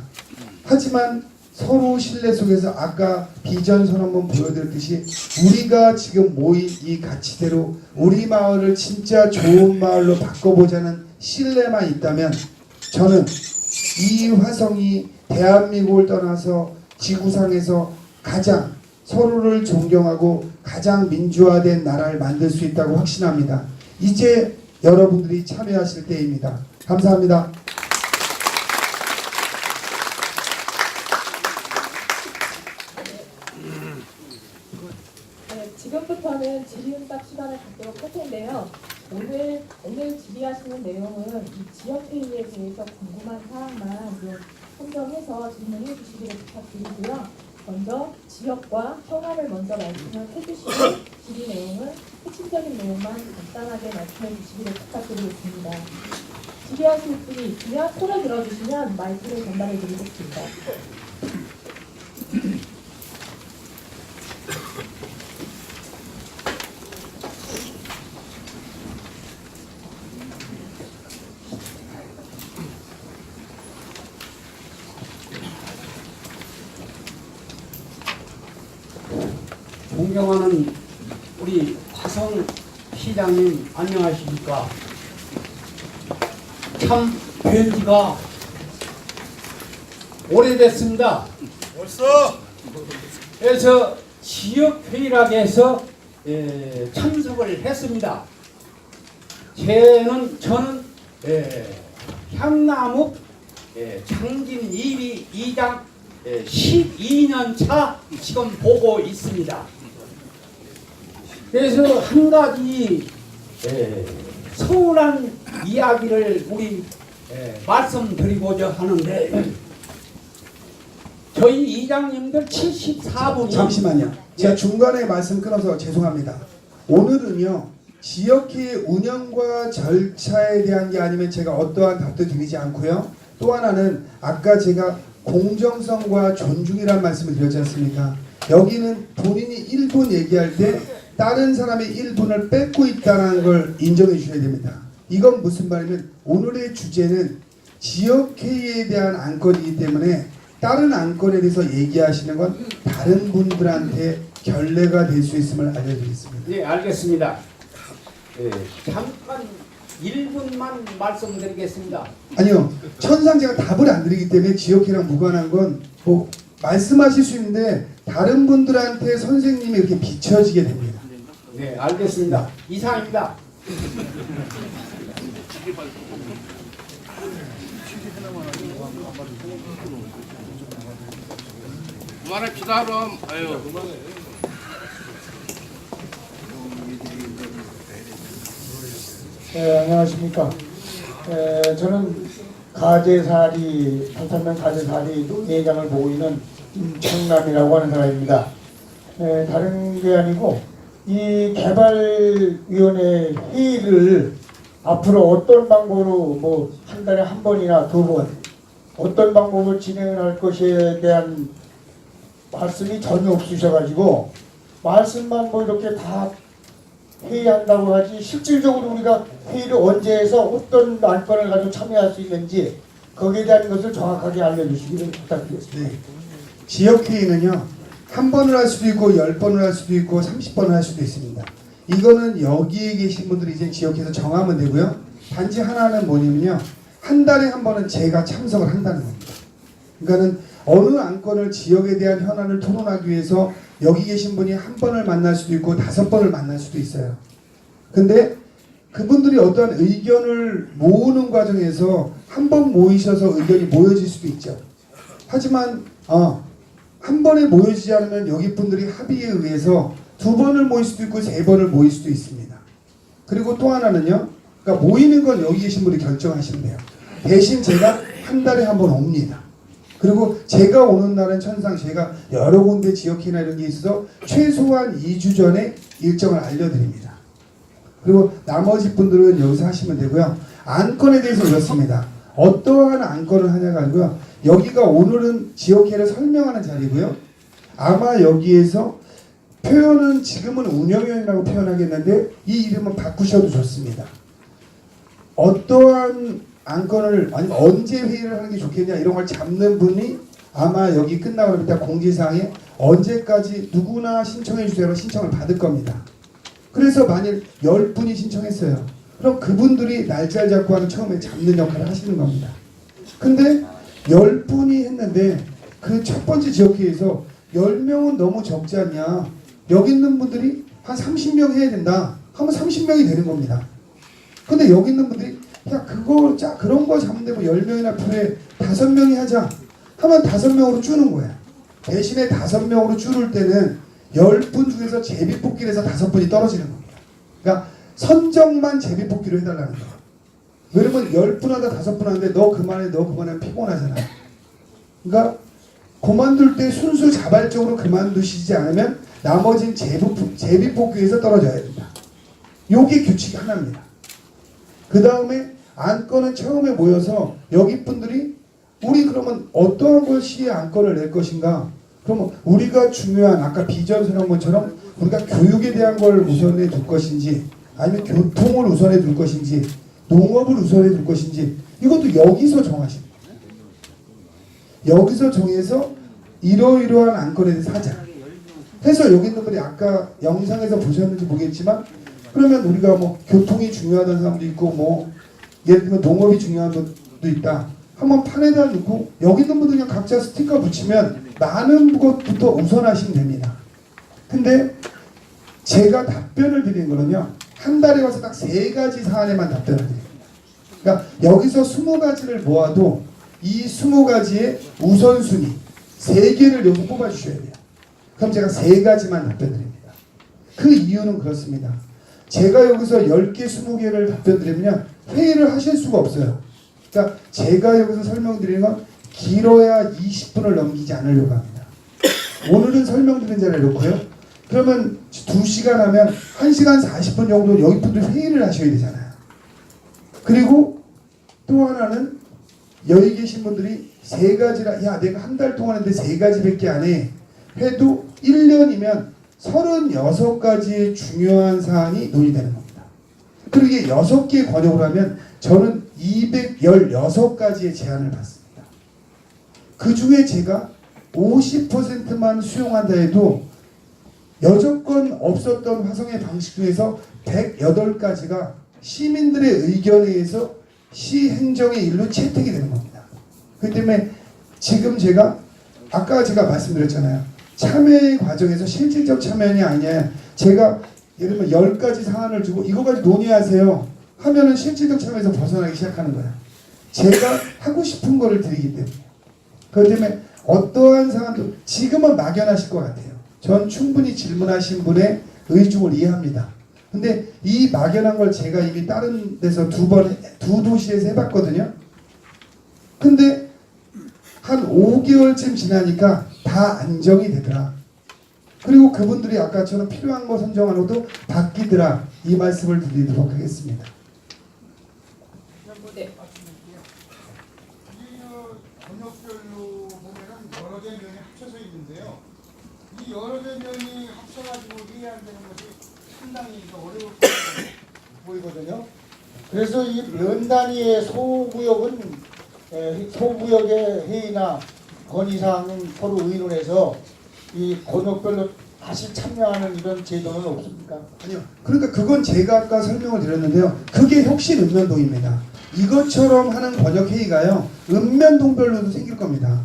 하지만 서로 신뢰 속에서 아까 비전 선언문 보여드렸듯이 우리가 지금 모인 이 가치대로 우리 마을을 진짜 좋은 마을로 바꿔보자는 신뢰만 있다면 저는 이 화성이 대한민국을 떠나서 지구상에서 가장 서로를 존경하고 가장 민주화된 나라를 만들 수 있다고 확신합니다. 이제 여러분들이 참여하실 때입니다. 감사합니다. 지금부터는 질의응답 시간을 갖도록 할 텐데요. 오늘 질의하시는 내용은 이 지역회의에 대해서 궁금한 사항만 선정해서 질문해 주시기를 부탁드리고요. 먼저 지역과 현안을 먼저 말씀을 해주시고 질의 내용은 핵심적인 내용만 간단하게 말씀해 주시기를 부탁드리겠습니다. 질의하실 분이 있으면 손을 들어주시면 마이크를 전달해 드리겠습니다. 존경하는 우리 화성 시장님 안녕하십니까? 참 뵌지가 오래됐습니다. 벌써 그래서 지역회의라고 해서 참석을 했습니다. 저는 향나무 장진 2장 12년 차 지금 보고 있습니다. 그래서 한 가지 서운한 이야기를 우리 말씀드리고자 하는데 저희 이장님들 74분이 잠시만요. 제가 중간에 말씀 끊어서 죄송합니다. 오늘은요, 지역회의 운영과 절차에 대한 게 아니면 제가 어떠한 답도 드리지 않고요. 또 하나는 아까 제가 공정성과 존중이란 말씀을 드렸지 않습니까? 여기는 본인이 1분 얘기할 때 다른 사람의 1분을 뺏고 있다는 걸 인정해 주셔야 됩니다. 이건 무슨 말이냐면 오늘의 주제는 지역회의에 대한 안건이기 때문에 다른 안건에 대해서 얘기하시는 건 다른 분들한테 결례가 될 수 있음을 알려드리겠습니다. 네, 알겠습니다. 잠깐 1분만 말씀드리겠습니다. 아니요, 천상 제가 답을 안 드리기 때문에 지역회랑 무관한 건 뭐 말씀하실 수 있는데 다른 분들한테 선생님이 이렇게 비춰지게 됩니다. 네, 알겠습니다. 이상입니다. 그만합시다 그럼. 아유. 안녕하십니까. 저는 가재사리, 탈탄면 가재사리 농예장을 보고 있는 임청남이라고 하는 사람입니다. 다른 게 아니고 이 개발위원회 회의를 앞으로 어떤 방법으로 뭐 한 달에 한 번이나 두 번 어떤 방법으로 진행을 할 것에 대한 말씀이 전혀 없으셔가지고 말씀만 뭐 이렇게 다 회의한다고 하지 실질적으로 우리가 회의를 언제 해서 어떤 안건을 가지고 참여할 수 있는지 거기에 대한 것을 정확하게 알려주시기를 부탁드리겠습니다. 네. 지역회의는요, 한 번을 할 수도 있고 10번을 할 수도 있고 30번을 할 수도 있습니다. 이거는 여기에 계신 분들이 이제 지역회의에서 정하면 되고요. 단지 하나는 뭐냐면요, 한 달에 한 번은 제가 참석을 한다는 겁니다. 그러니까는 어느 안건을 지역에 대한 현안을 토론하기 위해서 여기 계신 분이 한 번을 만날 수도 있고 5번을 만날 수도 있어요. 근데 그분들이 어떠한 의견을 모으는 과정에서 한 번 모이셔서 의견이 모여질 수도 있죠. 하지만 한 번에 모여지지 않으면 여기 분들이 합의에 의해서 2번을 모일 수도 있고 3번을 모일 수도 있습니다. 그리고 또 하나는요, 그러니까 모이는 건 여기 계신 분이 결정하시면 돼요. 대신 제가 한 달에 한 번 옵니다. 그리고 제가 오는 날은 천상 제가 여러 군데 지역회의나 이런 게 있어서 최소한 2주 전에 일정을 알려드립니다. 그리고 나머지 분들은 여기서 하시면 되고요. 안건에 대해서 이렇습니다. 어떠한 안건을 하냐가 아니고요. 여기가 오늘은 지역회의를 설명하는 자리고요. 아마 여기에서 표현은 지금은 운영위원이라고 표현하겠는데 이 이름은 바꾸셔도 좋습니다. 어떠한 안건을 아니면 언제 회의를 하는 게 좋겠냐 이런 걸 잡는 분이 아마 여기 끝나고 나면 일단 공지사항에 언제까지 누구나 신청해 주세요 신청을 받을 겁니다. 그래서 만일 10분이 신청했어요. 그럼 그분들이 날짜를 잡고 하는 처음에 잡는 역할을 하시는 겁니다. 근데 10분이 했는데 그 첫 번째 지역회의에서 10명은 너무 적지 않냐, 여기 있는 분들이 한 30명 해야 된다 하면 30명이 되는 겁니다. 근데 여기 있는 분들이 야 그거 그런 거 잡는데 뭐 10명이나 필요해 5명이 하자 하면 5명으로 줄는 거야. 대신에 5명으로 줄을 때는 10분 중에서 제비뽑기를 해서 5분이 떨어지는 겁니다. 그러니까 선정만 제비뽑기로 해달라는 거야. 왜냐면 10분 하다 5분 하는데 너 그만해 피곤하잖아. 그러니까 그만둘 때 순수 자발적으로 그만두시지 않으면 나머지는 제비뽑기에서 떨어져야 된다. 요게 규칙이 하나입니다. 그 다음에 안건은 처음에 모여서 여기 분들이 우리 그러면 어떠한 것이 안건을 낼 것인가, 그러면 우리가 중요한 아까 비전 선언문처럼 우리가 교육에 대한 걸 우선해 둘 것인지 아니면 교통을 우선해 둘 것인지 농업을 우선해 둘 것인지 이것도 여기서 정하십니다. 여기서 정해서 이러이러한 안건에 대해서 하자. 해서 여기 있는 분이 아까 영상에서 보셨는지 모르겠지만 그러면 우리가 뭐 교통이 중요하다는 사람도 있고 뭐 예를 들면 농업이 중요한 분도 있다. 한번 판에다 놓고 여기 있는 분들 그냥 각자 스티커 붙이면 많은 것부터 우선하시면 됩니다. 근데 제가 답변을 드리는 거는요. 한 달에 와서 딱 3가지 사안에만 답변을 드립니다. 그러니까 여기서 20가지를 모아도 이 20가지의 우선순위 3개를 여기서 뽑아주셔야 돼요. 그럼 제가 3가지만 답변드립니다. 그 이유는 그렇습니다. 제가 여기서 10개, 20개를 답변드리면 회의를 하실 수가 없어요. 그러니까 제가 여기서 설명드리는 건 길어야 20분을 넘기지 않으려고 합니다. 오늘은 설명드린 자리에 놓고요. 그러면 2시간 하면 1시간 40분 정도 여기 분들 회의를 하셔야 되잖아요. 그리고 또 하나는 여기 계신 분들이 3가지라 야 내가 한 달 동안 했는데 3가지밖에 안 해 해도 1년이면 36가지의 중요한 사안이 논의되는 겁니다. 그리고 이게 6개의 권역으로 하면 저는 216가지의 제안을 받습니다. 그 중에 제가 50%만 수용한다 해도 여조건 없었던 화성의 방식 중에서 108가지가 시민들의 의견에 의해서 시행정의 일로 채택이 되는 겁니다. 그렇기 때문에 지금 제가 아까 제가 말씀드렸잖아요. 참여의 과정에서 실질적 참여냐 아니냐 제가 예를 들면 10가지 사안을 주고 이거까지 논의하세요 하면은 실질적 참여에서 벗어나기 시작하는 거예요. 제가 하고 싶은 거를 드리기 때문에. 그렇기 때문에 어떠한 사안도 지금은 막연하실 것 같아요. 전 충분히 질문하신 분의 의중을 이해합니다. 근데 이 막연한 걸 제가 이미 다른 데서 두 도시에서 해봤거든요. 근데 한 5개월쯤 지나니까 다 안정이 되더라. 그리고 그분들이 아까처럼 필요한 거 선정하고도 바뀌더라. 이 말씀을 드리도록 하겠습니다. 네. 번역별로 보면은 여러 개 면이 합쳐져 있는데요. 이 여러 개 면이 합쳐가지고 회의한다는 것이 상당히 어려울 보이거든요. 그래서 이 면 단위의 소구역의 회의나 건의사항은 서로 의논해서 이 권역별로 다시 참여하는 이런 제도는 없습니까? 아니요. 그러니까 그건 제가 아까 설명을 드렸는데요. 그게 혁신 읍면동입니다. 이것처럼 하는 번역회의가요. 읍면동별로도 생길 겁니다.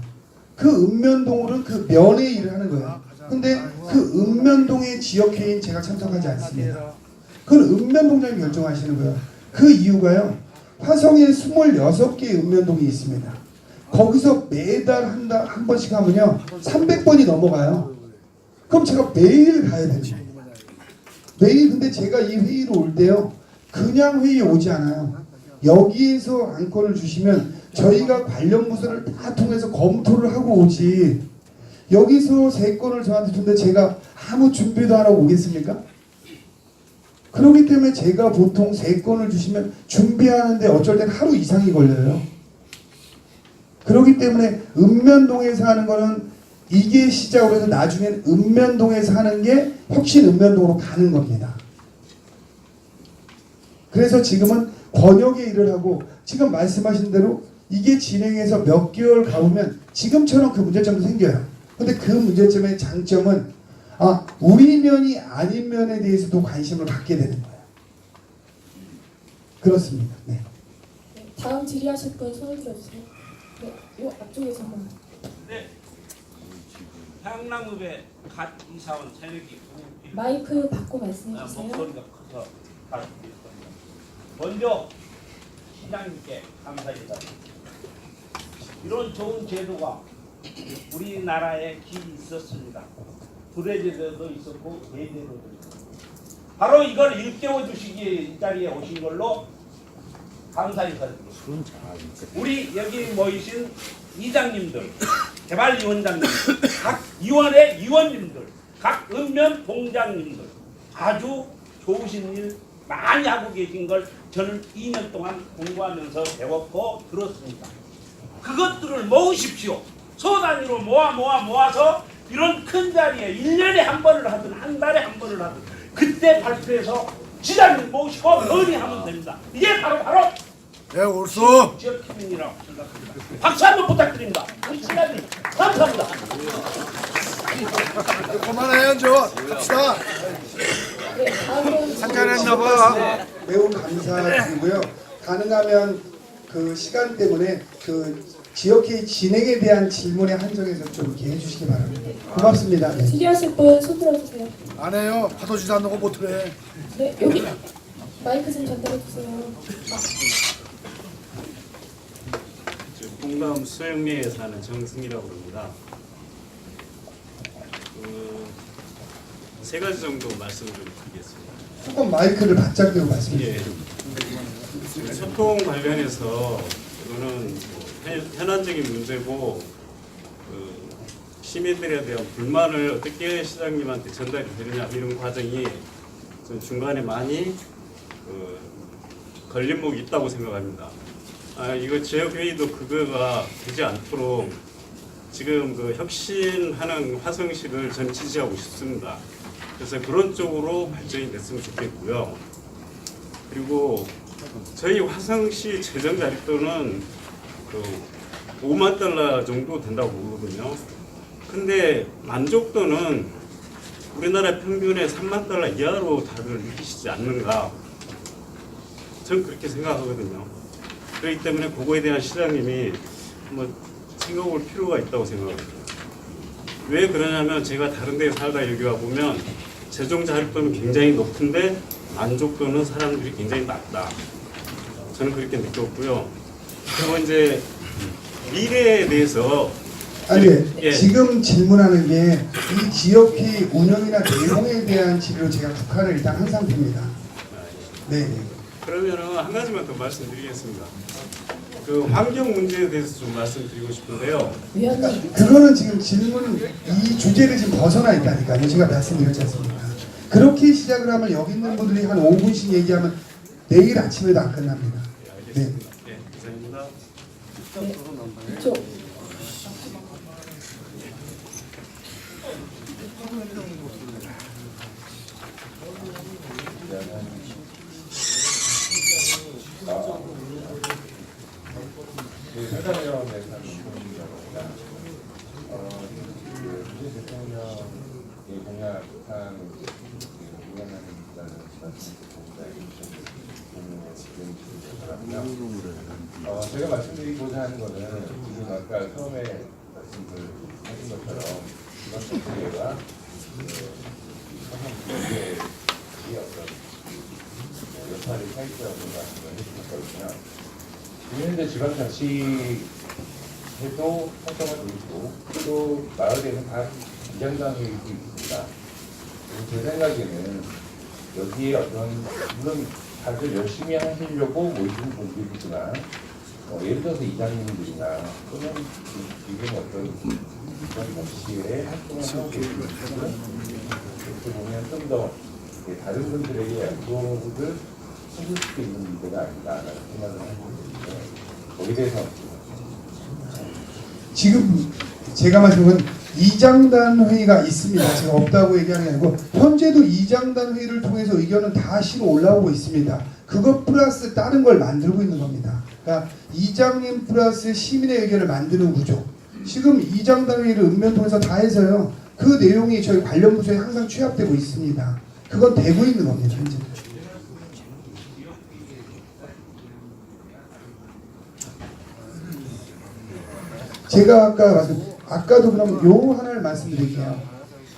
그 읍면동으로는 그 면의 일을 하는 거예요. 근데 그 읍면동의 지역회의는 제가 참석하지 않습니다. 그건 읍면동장이 결정하시는 거예요. 그 이유가요. 화성에 26개의 읍면동이 있습니다. 거기서 매달 한 번씩 하면요 300번이 넘어가요. 그럼 제가 매일 가야 되는 거예요. 매일. 근데 제가 이 회의로 올 때요 그냥 회의에 오지 않아요. 여기에서 안건을 주시면 저희가 관련 부서를 다 통해서 검토를 하고 오지, 여기서 3건을 저한테 줬는데 제가 아무 준비도 안 하고 오겠습니까? 그렇기 때문에 제가 보통 3건을 주시면 준비하는데 어쩔 땐 하루 이상이 걸려요. 그렇기 때문에 읍면동에서 하는 거는 이게 시작으로 해서 나중엔 읍면동에서 하는 게 혁신 읍면동으로 가는 겁니다. 그래서 지금은 번역의 일을 하고 지금 말씀하신 대로 이게 진행해서 몇 개월 가보면 지금처럼 그 문제점도 생겨요. 근데 그 문제점의 장점은 우리 면이 아닌 면에 대해서도 관심을 갖게 되는 거예요. 그렇습니다. 네. 다음 질의하실 분 손을 들어주세요. 네, 이 앞쪽에서 한번. 네. 향남읍의 갓 이사원 새내기 마이크 받고 말씀해 주세요. 목소리가 커서 다시 드리겠습니다. 먼저 시장님께 감사드립니다. 이런 좋은 제도가 우리나라에 있었습니다. 두레제도도 있었고 대제도도 있었고 바로 이걸 일깨워 주시기에 이 자리에 오신 걸로 감사히 드립니다. 우리 여기 모이신 이장님들, 개발위원장님들, 각 위원회 위원님들, 각 읍면 동장님들 아주 좋으신 일 많이 하고 계신 걸 저는 2년 동안 공부하면서 배웠고 들었습니다. 그것들을 모으십시오. 소 단위로 모아서 이런 큰 자리에 1년에 한 번을 하든 한 달에 한 번을 하든 그때 발표해서 지자님 모시고 논의하면 됩니다. 이게 바로 네, 옳소. 지역 기민이라고 생각합니다. 박수 한번 부탁드립니다. 우리 지자님 감사합니다. 그만해야죠. 갑시다. 네, 다음은 한잔했나봐. 매우 감사드리고요. 가능하면 그 시간 때문에 그 지역회의 진행에 대한 질문에 한정해서 좀 이렇게 해주시기 바랍니다. 고맙습니다. 네. 질의하실 분 손 들어주세요. 안 해요. 파도지도 안 넣고 못해. 네, 여기 마이크 좀 전달해 주세요. 공감 수영리에 사는 정승이라고 합니다. 세 가지 정도 말씀을 드리겠습니다. 조금 마이크를 바짝 대고 말씀해 주세요. 예, 소통 관련해서 이거는 현안적인 문제고 시민들에 대한 불만을 어떻게 시장님한테 전달이 되느냐 이런 과정이 좀 중간에 많이 걸림목이 있다고 생각합니다. 이거 지역회의도 그거가 되지 않도록 지금 그 혁신하는 화성시를 저는 지지하고 싶습니다. 그래서 그런 쪽으로 발전이 됐으면 좋겠고요. 그리고 저희 화성시 재정 자립도는 그 5만 달러 정도 된다고 보거든요. 근데 만족도는 우리나라 평균의 3만 달러 이하로 다들 느끼시지 않는가? 전 그렇게 생각하거든요. 그렇기 때문에 그거에 대한 시장님이 한번 생각해볼 필요가 있다고 생각합니다. 왜 그러냐면 제가 다른 데 살다 여기 와보면 재정 자립도는 굉장히 높은데 만족도는 사람들이 굉장히 낮다. 저는 그렇게 느꼈고요. 그리고 이제 미래에 대해서 아니, 예. 지금 질문하는 게 이 지역회의 운영이나 내용에 대한 질의로 제가 국한을 일단 한 상태입니다. 네. 그러면은 한 가지만 더 말씀드리겠습니다. 그 환경 문제에 대해서 좀 말씀드리고 싶은데요. 위원님, 그거는 지금 질문 이 주제를 지금 벗어나 있다니까요. 제가 말씀드렸지 않습니까? 그렇게 시작을 하면 여기 있는 분들이 한 5분씩 얘기하면 내일 아침에도 안 끝납니다. 네. 네, 감사합니다. 네, 이쪽. 회담위원회 상임위원입니다. 문재인 대통령이 공약한 제가 말씀드리고자 하는 거는 지금 아까 처음에 말씀하신 것처럼 이번 정책과 사상국의 어떤 역할이 차이점을 말씀을 해주셨거든요. 현재 지방자치에도 활성화 되고 있고 또 마을에는 다 이장단회의도 있습니다. 제 생각에는 여기에 어떤 물론 다들 열심히 하시려고 모이시는 분들이 있지만 예를 들어서 이장님들이나 또는 지금 어떤 지방자치에 활동을 하고 계시는 분들은 어떻게 보면 좀 더 다른 분들에게 약속을 해줄 수 있는 문제가 아닌가라는 생각을 하고 있는데 거기에 대해서 지금 제가 말씀은 이장단 회의가 있습니다. 제가 없다고 얘기하는 게 아니고 현재도 이장단 회의를 통해서 의견은 다 실어 올라오고 있습니다. 그것 플러스 다른 걸 만들고 있는 겁니다. 그러니까 이장님 플러스 시민의 의견을 만드는 구조. 지금 이장단 회의를 읍면 통해서 다 해서요. 그 내용이 저희 관련 부서에 항상 취합되고 있습니다. 그건 되고 있는 겁니다. 현재. 제가 아까도 그럼 요 하나를 말씀드릴게요.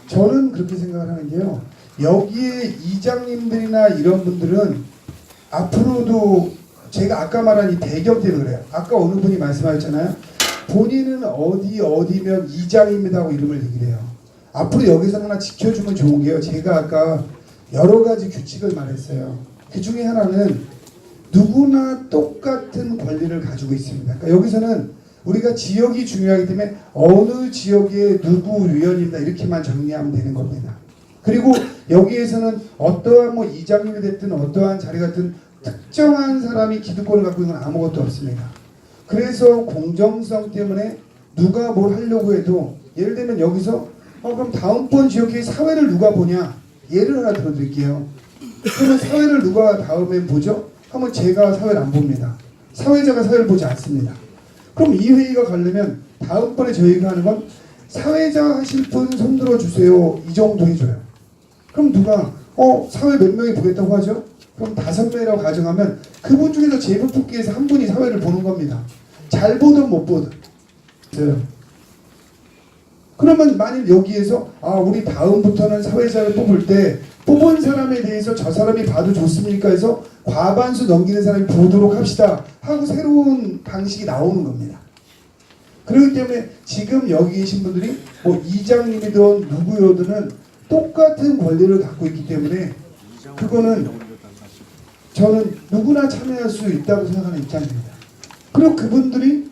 저는 그렇게 생각을 하는 게요. 여기에 이장님들이나 이런 분들은 앞으로도 제가 아까 말한 이 배경 때문에 그래요. 아까 어느 분이 말씀하셨잖아요. 본인은 어디면 이장입니다 하고 이름을 얘기를 해요. 앞으로 여기서 하나 지켜주면 좋은 게요. 제가 아까 여러 가지 규칙을 말했어요. 그 중에 하나는 누구나 똑같은 권리를 가지고 있습니다. 그러니까 여기서는 우리가 지역이 중요하기 때문에 어느 지역에 누구 위원입니다 이렇게만 정리하면 되는 겁니다. 그리고 여기에서는 어떠한 뭐 이장님이 됐든 어떠한 자리 같은 특정한 사람이 기득권을 갖고 있는 건 아무것도 없습니다. 그래서 공정성 때문에 누가 뭘 하려고 해도 예를 들면 여기서 그럼 다음번 지역회의 사회를 누가 보냐 예를 하나 들어드릴게요. 그러면 사회를 누가 다음엔 보죠? 하면 제가 사회를 안 봅니다. 사회자가 사회를 보지 않습니다. 그럼 이 회의가 가려면 다음번에 저희가 하는 건 사회자 하실 분 손들어 주세요. 이 정도 해줘요. 그럼 누가 사회 몇 명이 보겠다고 하죠? 그럼 5명이라고 가정하면 그분 중에서 제비 뽑기에서 한 분이 사회를 보는 겁니다. 잘 보든 못 보든. 그러면 만일 여기에서 우리 다음부터는 사회자를 뽑을 때 뽑은 사람에 대해서 저 사람이 봐도 좋습니까 해서 과반수 넘기는 사람이 보도록 합시다 하고 새로운 방식이 나오는 겁니다. 그렇기 때문에 지금 여기 계신 분들이 뭐 이장님이든 누구여든은 똑같은 권리를 갖고 있기 때문에 그거는 저는 누구나 참여할 수 있다고 생각하는 입장입니다. 그리고 그분들이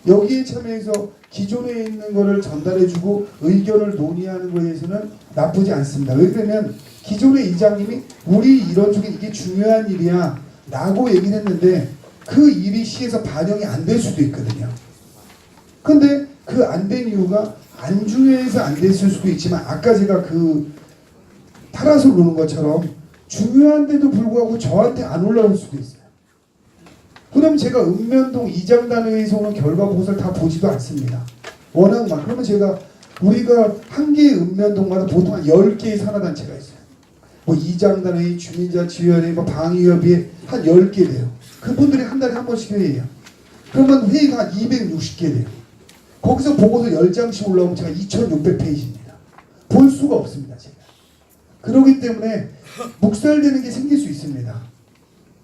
여기에 참여해서 기존에 있는 거를 전달해주고 의견을 논의하는 거에 대해서는 나쁘지 않습니다. 왜 그러면 기존의 이장님이 우리 이런 쪽에 이게 중요한 일이야 라고 얘기를 했는데 그 일이 시에서 반영이 안 될 수도 있거든요. 근데 그 안 된 이유가 안 중요해서 안 됐을 수도 있지만 아까 제가 그 타라솔 노는 것처럼 중요한데도 불구하고 저한테 안 올라올 수도 있어요. 그럼 제가 읍면동 이장단회에서 오는 결과 보고서를 다 보지도 않습니다. 워낙 많아. 그러면 제가 우리가 한 개의 읍면동마다 보통 한 10개의 산하단체가 있어요. 뭐 이장단회, 주민자치위원회, 뭐 방위협의회 한 10개 돼요. 그분들이 한 달에 한 번씩 회의해요. 그러면 회의가 한 260개 돼요. 거기서 보고서 10장씩 올라오면 제가 2600페이지입니다. 볼 수가 없습니다. 제가. 그렇기 때문에 묵살되는 게 생길 수 있습니다.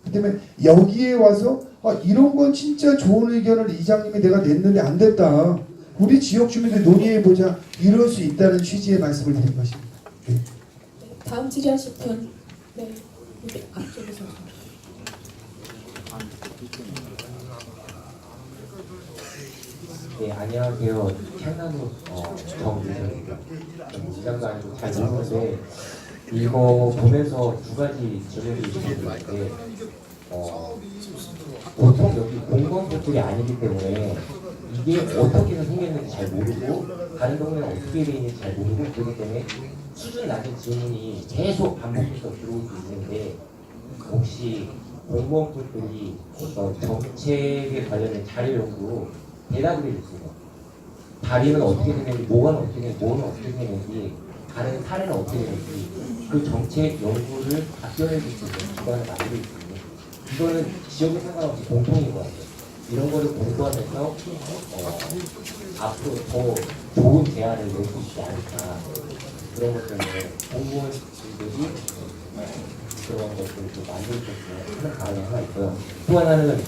그 때문에 여기에 와서 이런 건 진짜 좋은 의견을 이장님이 내가 냈는데 안 됐다. 우리 지역 주민들 논의해보자. 이럴 수 있다는 취지의 말씀을 드린 것입니다. 네. 다음 질의하실 분. 네. 여기 앞쪽에서. 네, 안녕하세요. 창남로 정유정입니다. 시장도 아니고 잘 모르는데 이거 보면서 두 가지 질문이 있는데 보통 여기 공공분들이 아니기 때문에 이게 어떻게 생겼는지 잘 모르고 다른 동네는 어떻게 되어 있는지 잘 모르고 그렇기 때문에 수준 낮은 질문이 계속 반복해서 들어오고 있는데 혹시 공무원분들이 어떤 정책에 관련된 자료 연구로 대답을 해주세요. 다리는 어떻게 되는지, 뭐가 어떻게 되는지, 뭐는 어떻게 되는지, 다른 사례는 어떻게 되는지 그 정책 연구를 답변해 줄 수 있는 기관을 만들고 있거든요. 이거는 지역에 상관없이 공통인 것 같아요. 이런 거를 공부하면서 앞으로 더 좋은 대안을 낼 수 있지 않을까. 그런 것 때문에 공무원들이 그런 것들을 좀 만들어줬으면 하는 바람이 하나 있고요. 또 하나는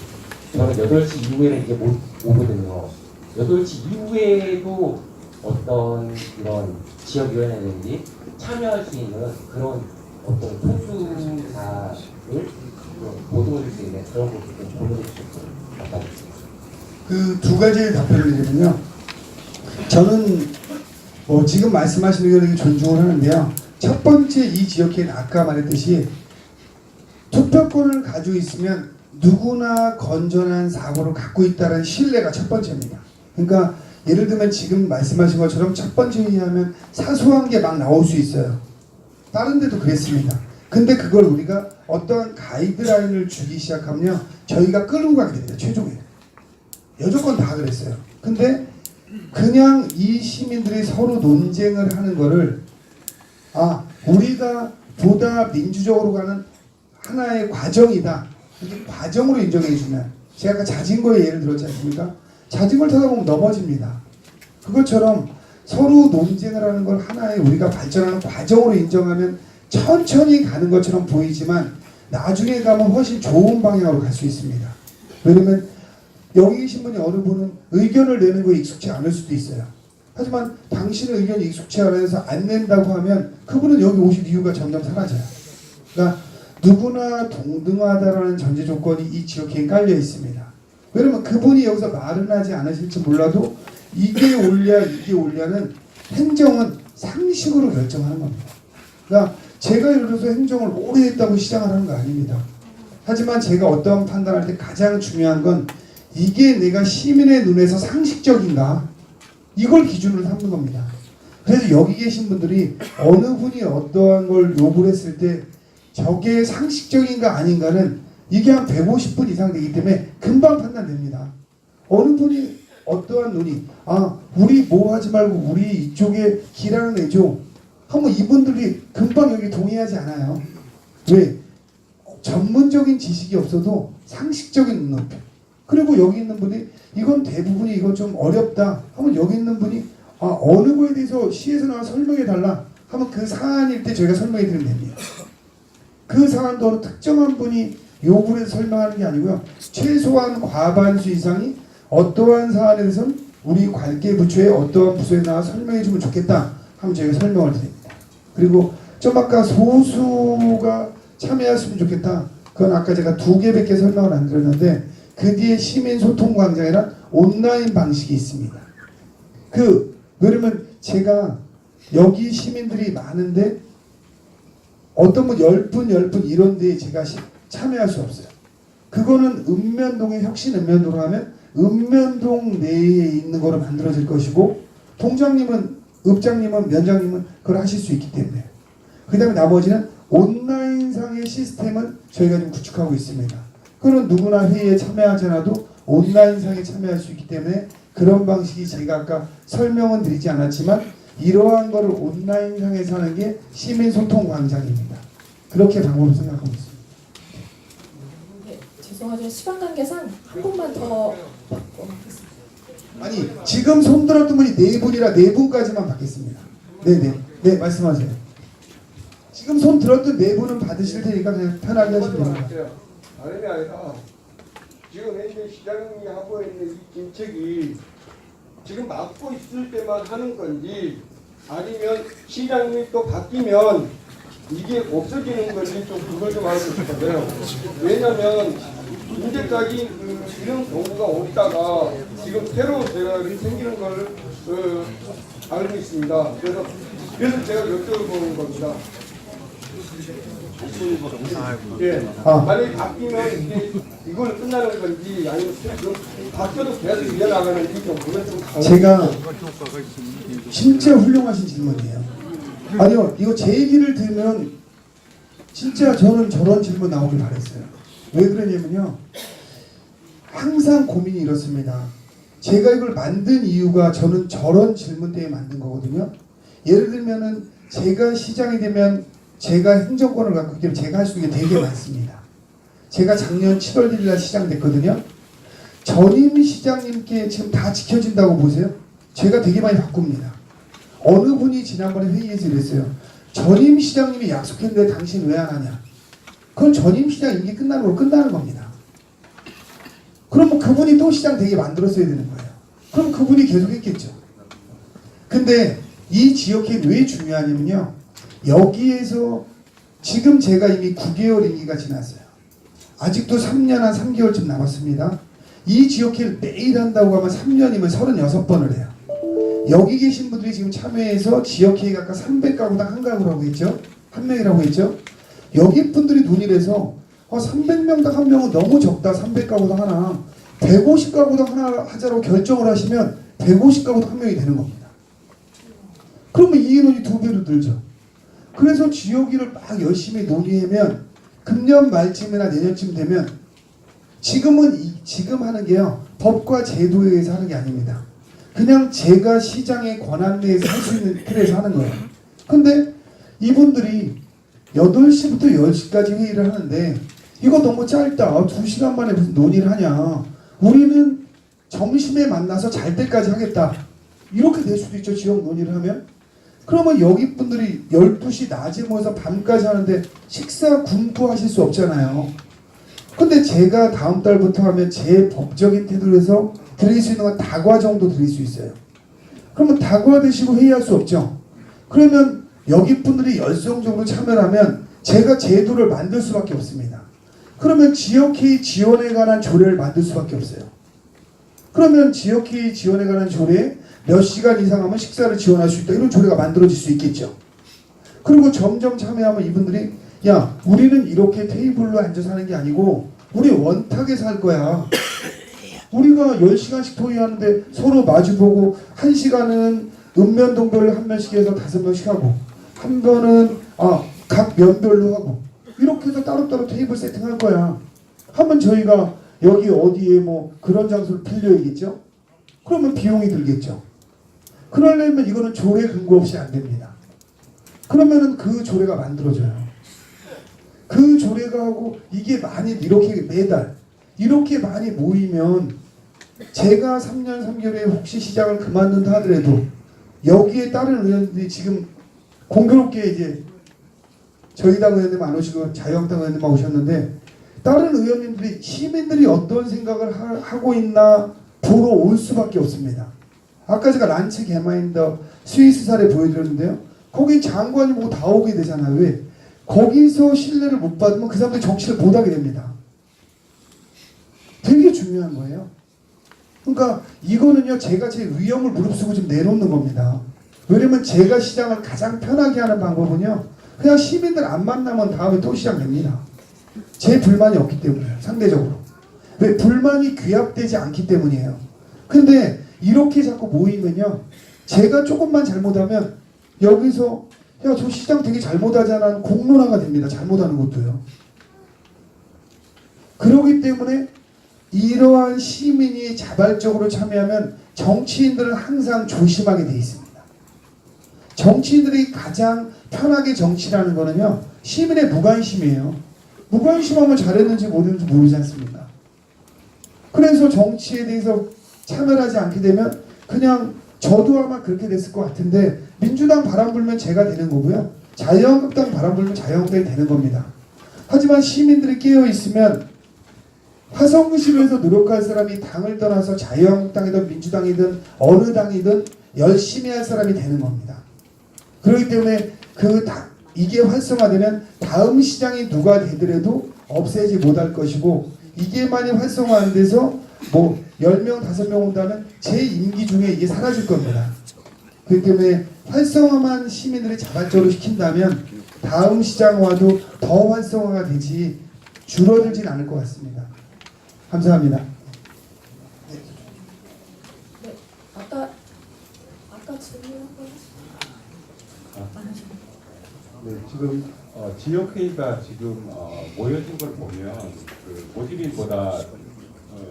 저는 8시 이후에는 이제 못 오거든요. 8시 이후에도 어떤 이런 지역위원회든지 참여할 수 있는 그런 어떤 소수사를 보도해줄 수 있는 그런 것들 좀 보내줄 수 있도록 부탁드립니다. 그 두 가지 답변을 드리면요. 저는 지금 말씀하신 의견을 존중을 하는데요. 첫 번째 이 지역회는 아까 말했듯이 투표권을 가지고 있으면 누구나 건전한 사고를 갖고 있다는 신뢰가 첫 번째입니다. 그러니까 예를 들면 지금 말씀하신 것처럼 첫 번째 회의하면 사소한 게 막 나올 수 있어요. 다른 데도 그랬습니다. 근데 그걸 우리가 어떠한 가이드라인을 주기 시작하면 저희가 끌고 가게 됩니다. 최종에. 여조건 다 그랬어요. 근데 그냥 이 시민들이 서로 논쟁을 하는 거를 우리가 보다 민주적으로 가는 하나의 과정이다. 이게 과정으로 인정해 주면 제가 아까 자전거의 예를 들었지 않습니까? 자전거를 타다 보면 넘어집니다. 그것처럼 서로 논쟁을 하는 걸 하나의 우리가 발전하는 과정으로 인정하면 천천히 가는 것처럼 보이지만 나중에 가면 훨씬 좋은 방향으로 갈 수 있습니다. 왜냐면 여기 계신 분이 어느 분은 의견을 내는 거에 익숙치 않을 수도 있어요. 하지만 당신의 의견이 익숙치 않아서 안 낸다고 하면 그분은 여기 오실 이유가 점점 사라져요. 그러니까 누구나 동등하다라는 전제 조건이 이 지역에 깔려 있습니다. 왜냐면 그분이 여기서 말은 하지 않으실지 몰라도 이게 옳냐 이게 옳냐는 행정은 상식으로 결정하는 겁니다. 그러니까 제가 예를 들어서 행정을 오래 했다고 시장을 하는 거 아닙니다. 하지만 제가 어떤 판단할 때 가장 중요한 건 이게 내가 시민의 눈에서 상식적인가 이걸 기준으로 삼는 겁니다. 그래서 여기 계신 분들이 어느 분이 어떠한 걸 요구를 했을 때 저게 상식적인가 아닌가는 이게 한 150분 이상 되기 때문에 금방 판단됩니다. 어느 분이 어떠한 논의, 우리 뭐 하지 말고 우리 이쪽에 길 하나 내줘 하면 이분들이 금방 여기 동의하지 않아요. 왜? 전문적인 지식이 없어도 상식적인 눈높이. 그리고 여기 있는 분이 이건 대부분이 이건 좀 어렵다 하면 여기 있는 분이 어느 거에 대해서 시에서 나와 설명해 달라 하면 그 사안일 때 저희가 설명해 드리면 됩니다. 그 사안도 어느 특정한 분이 요구를 해서 설명하는 게 아니고요. 최소한 과반수 이상이 어떠한 사안에 대해서는 우리 관계 부처의 어떠한 부서에 나와 설명해 주면 좋겠다 하면 저희가 설명을 드립니다. 그리고 좀 아까 소수가 참여했으면 좋겠다. 그건 아까 제가 2개밖에 설명을 안 드렸는데 그 뒤에 시민소통광장이란 온라인 방식이 있습니다. 왜냐면 제가 여기 시민들이 많은데 어떤 분 10분 이런 데에 제가 참여할 수 없어요. 그거는 읍면동의 혁신읍면동으로 하면 읍면동 내에 있는 거로 만들어질 것이고 동장님은 읍장님은 면장님은 그걸 하실 수 있기 때문에 그 다음에 나머지는 온라인상의 시스템은 저희가 좀 구축하고 있습니다. 그건 누구나 회의에 참여하지 않아도 온라인상에 참여할 수 있기 때문에 그런 방식이 제가 아까 설명은 드리지 않았지만 이러한 거를 온라인상에서 하는 게 시민소통광장입니다. 그렇게 방법을 생각하고 있습니다. 네, 죄송하지만 시간 관계상 한 분만 더 받고 하겠습니다. 아니 지금 손들었던 분이 4분이라 4분까지만 받겠습니다. 네 말씀하세요. 지금 손 들었던 4분은 받으실 테니까 그냥 편하게 하시면 됩니다. 다름이 아니라 지금 현재 시장님이 하고 있는 이 정책이 지금 맡고 있을 때만 하는 건지 아니면 시장님이 또 바뀌면 이게 없어지는 건지 좀 그걸 좀 알고 싶어요. 왜냐면 이제까지 이런 경우가 없다가 지금 새로운 대란이 생기는 걸 알고 있습니다. 그래서 제가 여쭤보는 겁니다. 만약에 바뀌면 이걸 끝나는 건지 아니면 바뀌어도 계속 이어나가는지 좀 그건 좀 제가 진짜 훌륭하신 질문이에요. 아니요 이거 제 얘기를 들으면 진짜 저는 저런 질문 나오길 바랬어요. 왜 그러냐면요 항상 고민이 이렇습니다. 제가 이걸 만든 이유가 저는 저런 질문 때문에 만든 거거든요. 예를 들면은 제가 시장이 되면 제가 행정권을 갖고 있기 때문에 제가 할 수 있는 게 되게 많습니다. 제가 작년 7월 1일 날 시장 됐거든요. 전임 시장님께 지금 다 지켜진다고 보세요? 제가 되게 많이 바꿉니다. 어느 분이 지난번에 회의에서 이랬어요. 전임 시장님이 약속했는데 당신 왜 안 하냐? 그건 전임 시장 임기 끝나는 걸 끝나는 겁니다. 그럼 그분이 또 시장 되게 만들었어야 되는 거예요. 그럼 그분이 계속 했겠죠. 근데 이 지역회의는 왜 중요하냐면요. 여기에서 지금 제가 이미 9개월 임기가 지났어요. 아직도 3년 한 3개월쯤 남았습니다. 이 지역회의를 매일 한다고 하면 3년이면 36번을 해요. 여기 계신 분들이 지금 참여해서 지역회의가 아까 300가구당 한 가구라고 했죠? 한 명이라고 했죠? 여기 분들이 논의를 해서 300명당 한 명은 너무 적다. 300가구당 하나. 150가구당 하나 하자로 결정을 하시면 150가구당 한 명이 되는 겁니다. 그러면 이 인원이 2배로 늘죠. 그래서 지역위를 막 열심히 논의하면 금년 말쯤이나 내년쯤 되면 지금 하는 게요. 법과 제도에 의해서 하는 게 아닙니다. 그냥 제가 시장의 권한 내에서 할 수 있는 틀에서 하는 거예요. 근데 이분들이 8시부터 10시까지 회의를 하는데 이거 너무 짧다. 2시간 만에 무슨 논의를 하냐. 우리는 점심에 만나서 잘 때까지 하겠다. 이렇게 될 수도 있죠. 지역 논의를 하면. 그러면 여기 분들이 12시 낮에 모여서 밤까지 하는데 식사 굶고 하실 수 없잖아요. 근데 제가 다음 달부터 하면 제 법적인 태도로 해서 드릴 수 있는 건 다과 정도 드릴 수 있어요. 그러면 다과 드시고 회의할 수 없죠. 그러면 여기 분들이 열성적으로 참여를 하면 제가 제도를 만들 수밖에 없습니다. 그러면 지역회의 지원에 관한 조례를 만들 수밖에 없어요. 그러면 지역회의 지원에 관한 조례에 몇 시간 이상 하면 식사를 지원할 수 있다. 이런 조례가 만들어질 수 있겠죠. 그리고 점점 참여하면 이분들이 야 우리는 이렇게 테이블로 앉아서 하는 게 아니고 우리 원탁에서 할 거야. 우리가 10시간씩 토의하는데 서로 마주보고 1시간은 읍면동별로 한 명씩 해서 5명씩 하고 한 번은 각 면별로 하고 이렇게 해서 따로따로 테이블 세팅할 거야. 하면 저희가 여기 어디에 뭐 그런 장소를 빌려야겠죠. 그러면 비용이 들겠죠. 그러려면 이거는 조례 근거 없이 안 됩니다. 그러면은 그 조례가 만들어져요. 그 조례가 하고 이게 만일 이렇게 매달 이렇게 많이 모이면 제가 3년 3개월에 혹시 시장을 그만둔다 하더라도 여기에 다른 의원들이 지금 공교롭게 이제 저희 당 의원님 안 오시고 자유한국당 의원님만 오셨는데 다른 의원님들이 시민들이 어떤 생각을 하고 있나 보러 올 수밖에 없습니다. 아까 제가 란츠 게마인더 스위스 사례 보여드렸는데요. 거기 장관이 보고 다 오게 되잖아요. 왜? 거기서 신뢰를 못 받으면 그 사람들이 정치를 못하게 됩니다. 되게 중요한 거예요. 그러니까 이거는요, 제가 제 위험을 무릅쓰고 좀 내놓는 겁니다. 왜냐면 제가 시장을 가장 편하게 하는 방법은요, 그냥 시민들 안 만나면 다음에 또 시작됩니다. 제 불만이 없기 때문에요. 상대적으로. 왜? 불만이 귀합되지 않기 때문이에요. 근데 이렇게 자꾸 모이면요, 제가 조금만 잘못하면 여기서 야, 저 시장 되게 잘못하잖아 공론화가 됩니다. 잘못하는 것도요. 그렇기 때문에 이러한 시민이 자발적으로 참여하면 정치인들은 항상 조심하게 돼 있습니다. 정치인들이 가장 편하게 정치라는 거는요, 시민의 무관심이에요. 무관심하면 잘했는지 못했는지 모르지 않습니까? 그래서 정치에 대해서 참여하지 않게 되면 그냥 저도 아마 그렇게 됐을 것 같은데 민주당 바람 불면 제가 되는 거고요. 자유한국당 바람 불면 자유한국당이 되는 겁니다. 하지만 시민들이 깨어 있으면 화성시에서 노력할 사람이 당을 떠나서 자유한국당이든 민주당이든 어느 당이든 열심히 할 사람이 되는 겁니다. 그렇기 때문에 이게 활성화되면 다음 시장이 누가 되더라도 없애지 못할 것이고, 이게 만약 활성화 안 돼서 뭐 10명, 5명 온다면 제 임기 중에 이게 사라질 겁니다. 그렇기 때문에 활성화만 시민들이 자발적으로 시킨다면 다음 시장 와도 더 활성화가 되지 줄어들진 않을 것 같습니다. 감사합니다. 네, 아까 질문 한번 하셨나요? 네, 지금 지역회의가 지금 모여진 걸 보면 그 모집인보다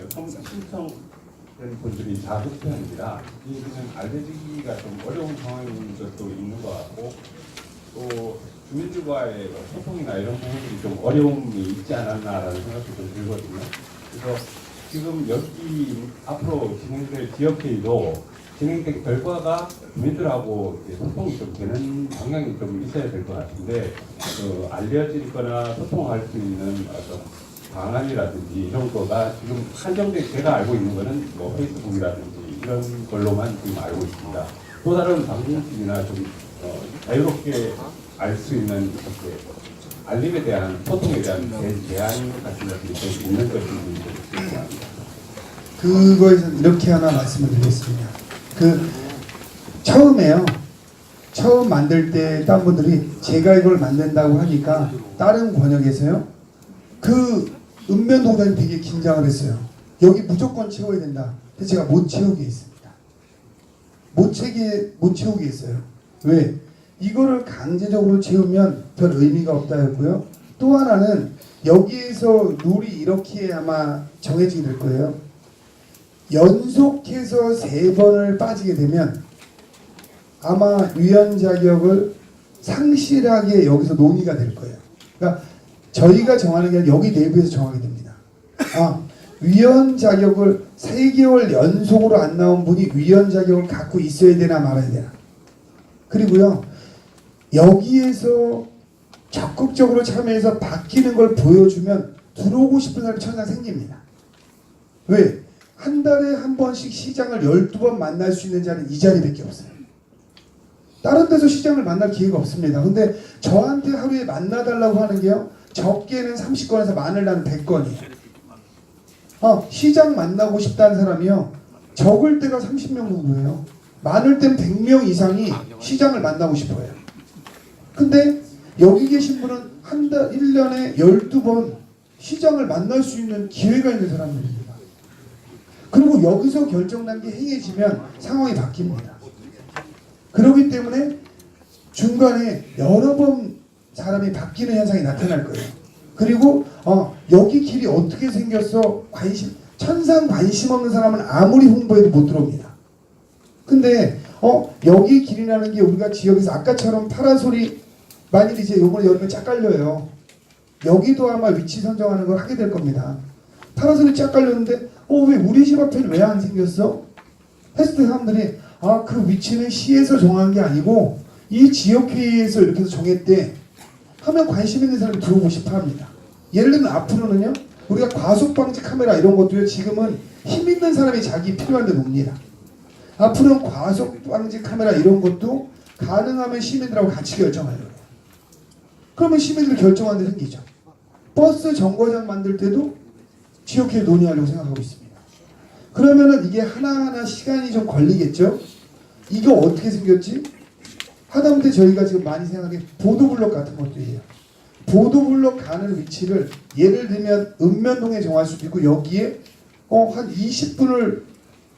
신청된 분들이 작은 편입니다. 이 얘기는 알려지기가 좀 어려운 상황인 것도 있는 것 같고, 또 주민들과의 소통이나 이런 부분들이 좀 어려움이 있지 않았나라는 생각도 좀 들거든요. 그래서 지금 여기 앞으로 진행될 지역회의도 진행된 결과가 주민들하고 소통이 좀 되는 방향이 좀 있어야 될 것 같은데, 알려지거나 소통할 수 있는 어떤 방안이라든지 이런 거가 지금 한정된, 제가 알고 있는 거는 뭐 페이스북이라든지 이런 걸로만 지금 알고 있습니다. 또 다른 방송팀이나 좀 자유롭게 알 수 있는 이렇게 알림에 대한 소통에 대한 제한 같은 것들이 좀 있는 것인지 궁금합니다. 그거에서 이렇게 하나 말씀을 드리겠습니다. 처음 만들 때 딴 분들이 제가 이걸 만든다고 하니까 다른 권역에서요, 읍면동장이 되게 긴장을 했어요. 여기 무조건 채워야 된다. 근데 제가 못 채우게 했습니다. 못 채우게 했어요. 왜? 이거를 강제적으로 채우면 별 의미가 없다 했고요. 또 하나는 여기에서 룰이 이렇게 아마 정해지게 될 거예요. 연속해서 3번을 빠지게 되면 아마 위원 자격을 상실하게 여기서 논의가 될 거예요. 그러니까 저희가 정하는 게 아니라 여기 내부에서 정하게 됩니다. 위원 자격을 3개월 연속으로 안 나온 분이 위원 자격을 갖고 있어야 되나 말아야 되나. 그리고요, 여기에서 적극적으로 참여해서 바뀌는 걸 보여주면 들어오고 싶은 사람이 천상 생깁니다. 왜? 한 달에 한 번씩 시장을 12번 만날 수 있는 자리는 이 자리밖에 없어요. 다른 데서 시장을 만날 기회가 없습니다. 근데 저한테 하루에 만나달라고 하는 게요, 적게는 30건에서 많으려면 100건이에요. 시장 만나고 싶다는 사람이요, 적을 때가 30명 정도예요. 많을 땐 100명 이상이 시장을 만나고 싶어요. 근데 여기 계신 분은 1년에 12번 시장을 만날 수 있는 기회가 있는 사람들입니다. 그리고 여기서 결정난 게 행해지면 상황이 바뀝니다. 그렇기 때문에 중간에 여러 번 사람이 바뀌는 현상이 나타날 거예요. 그리고 여기 길이 어떻게 생겼어? 천상 관심 없는 사람은 아무리 홍보해도 못 들어옵니다. 근데 여기 길이라는 게 우리가 지역에서 아까처럼 파라솔이 만일 이제 요번에 여름에 쫙 깔려요. 여기도 아마 위치 선정하는 걸 하게 될 겁니다. 파라솔이 쫙 깔렸는데 왜 우리 집 앞에는 왜 안 생겼어? 했을 때 사람들이 그 위치는 시에서 정한 게 아니고 이 지역회의에서 이렇게 해서 정했대 하면 관심 있는 사람이 들어오고 싶어 합니다. 예를 들면 앞으로는요, 우리가 과속방지 카메라 이런 것도요, 지금은 힘 있는 사람이 자기 필요한 데 놉니다. 앞으로는 과속방지 카메라 이런 것도 가능하면 시민들하고 같이 결정하려고 해요. 그러면 시민들이 결정하는 데 생기죠. 버스 정거장 만들 때도 지역회의 논의하려고 생각하고 있습니다. 그러면은 이게 하나하나 시간이 좀 걸리겠죠? 이게 어떻게 생겼지? 하다못해 저희가 지금 많이 생각하는 게 보도블록 같은 것들이에요. 보도블록 가는 위치를 예를 들면 읍면동에 정할 수도 있고 여기에 한 20분을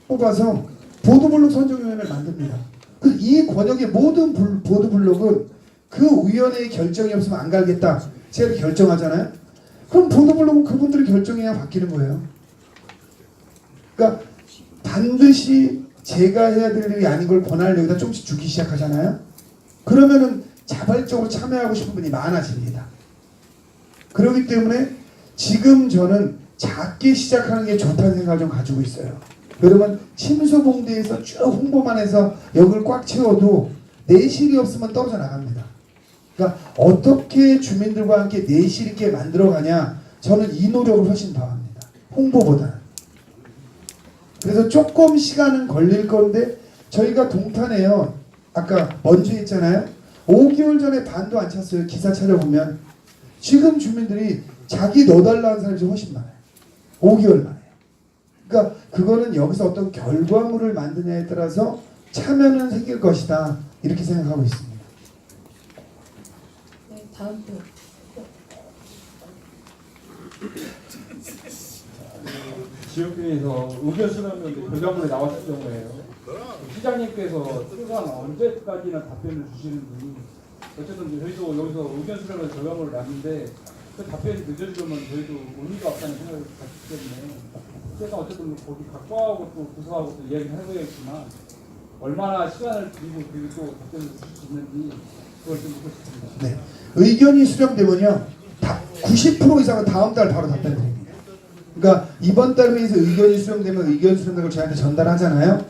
뽑아서 보도블록 선정위원회를 만듭니다. 그래서 이 권역의 모든 보도블록은 그 위원회의 결정이 없으면 안 갈겠다. 제가 결정하잖아요. 그럼 보도블록은 그분들의 결정이야 바뀌는 거예요. 그러니까 반드시 제가 해야 될 일이 아닌 걸 권한을 여기다 조금씩 주기 시작하잖아요. 그러면은 자발적으로 참여하고 싶은 분이 많아집니다. 그렇기 때문에 지금 저는 작게 시작하는 게 좋다는 생각을 좀 가지고 있어요. 여러분 침소봉대에서 쭉 홍보만 해서 여기를 꽉 채워도 내실이 없으면 떨어져 나갑니다. 그러니까 어떻게 주민들과 함께 내실 있게 만들어가냐, 저는 이 노력을 훨씬 더 합니다. 홍보보다는. 그래서 조금 시간은 걸릴 건데 저희가 동탄에요. 아까 먼저 했잖아요. 5개월 전에 반도 안 찼어요. 기사 찾아보면. 지금 주민들이 자기 넣어달라는 사람이 훨씬 많아요. 5개월 만에. 그러니까 그거는 여기서 어떤 결과물을 만드냐에 따라서 참여는 생길 것이다. 이렇게 생각하고 있습니다. 네, 다음 분. 지역회의에서 의견 수렴이 결과물에 나왔을 경우에요. 시장님께서 최소한 언제까지나 답변을 주시는지, 어쨌든 저희도 여기서 의견 수렴을 결과물을 놨는데 그 답변이 늦어지면 저희도 의미가 없다는 생각을 갖기 때문에 그래서 어쨌든 거기 각과하고 또 부서하고 또 이야기를 해보겠지만 얼마나 시간을 드리고 그리고 또 답변을 주실 수 있는지 그걸 좀 묻고 싶습니다. 네. 의견이 수렴되면요 90% 이상은 다음 달 바로 답변 드립니다. 그러니까 이번 달 회의에서 의견이 수렴되면 의견 수렴된 걸 저희한테 전달하잖아요.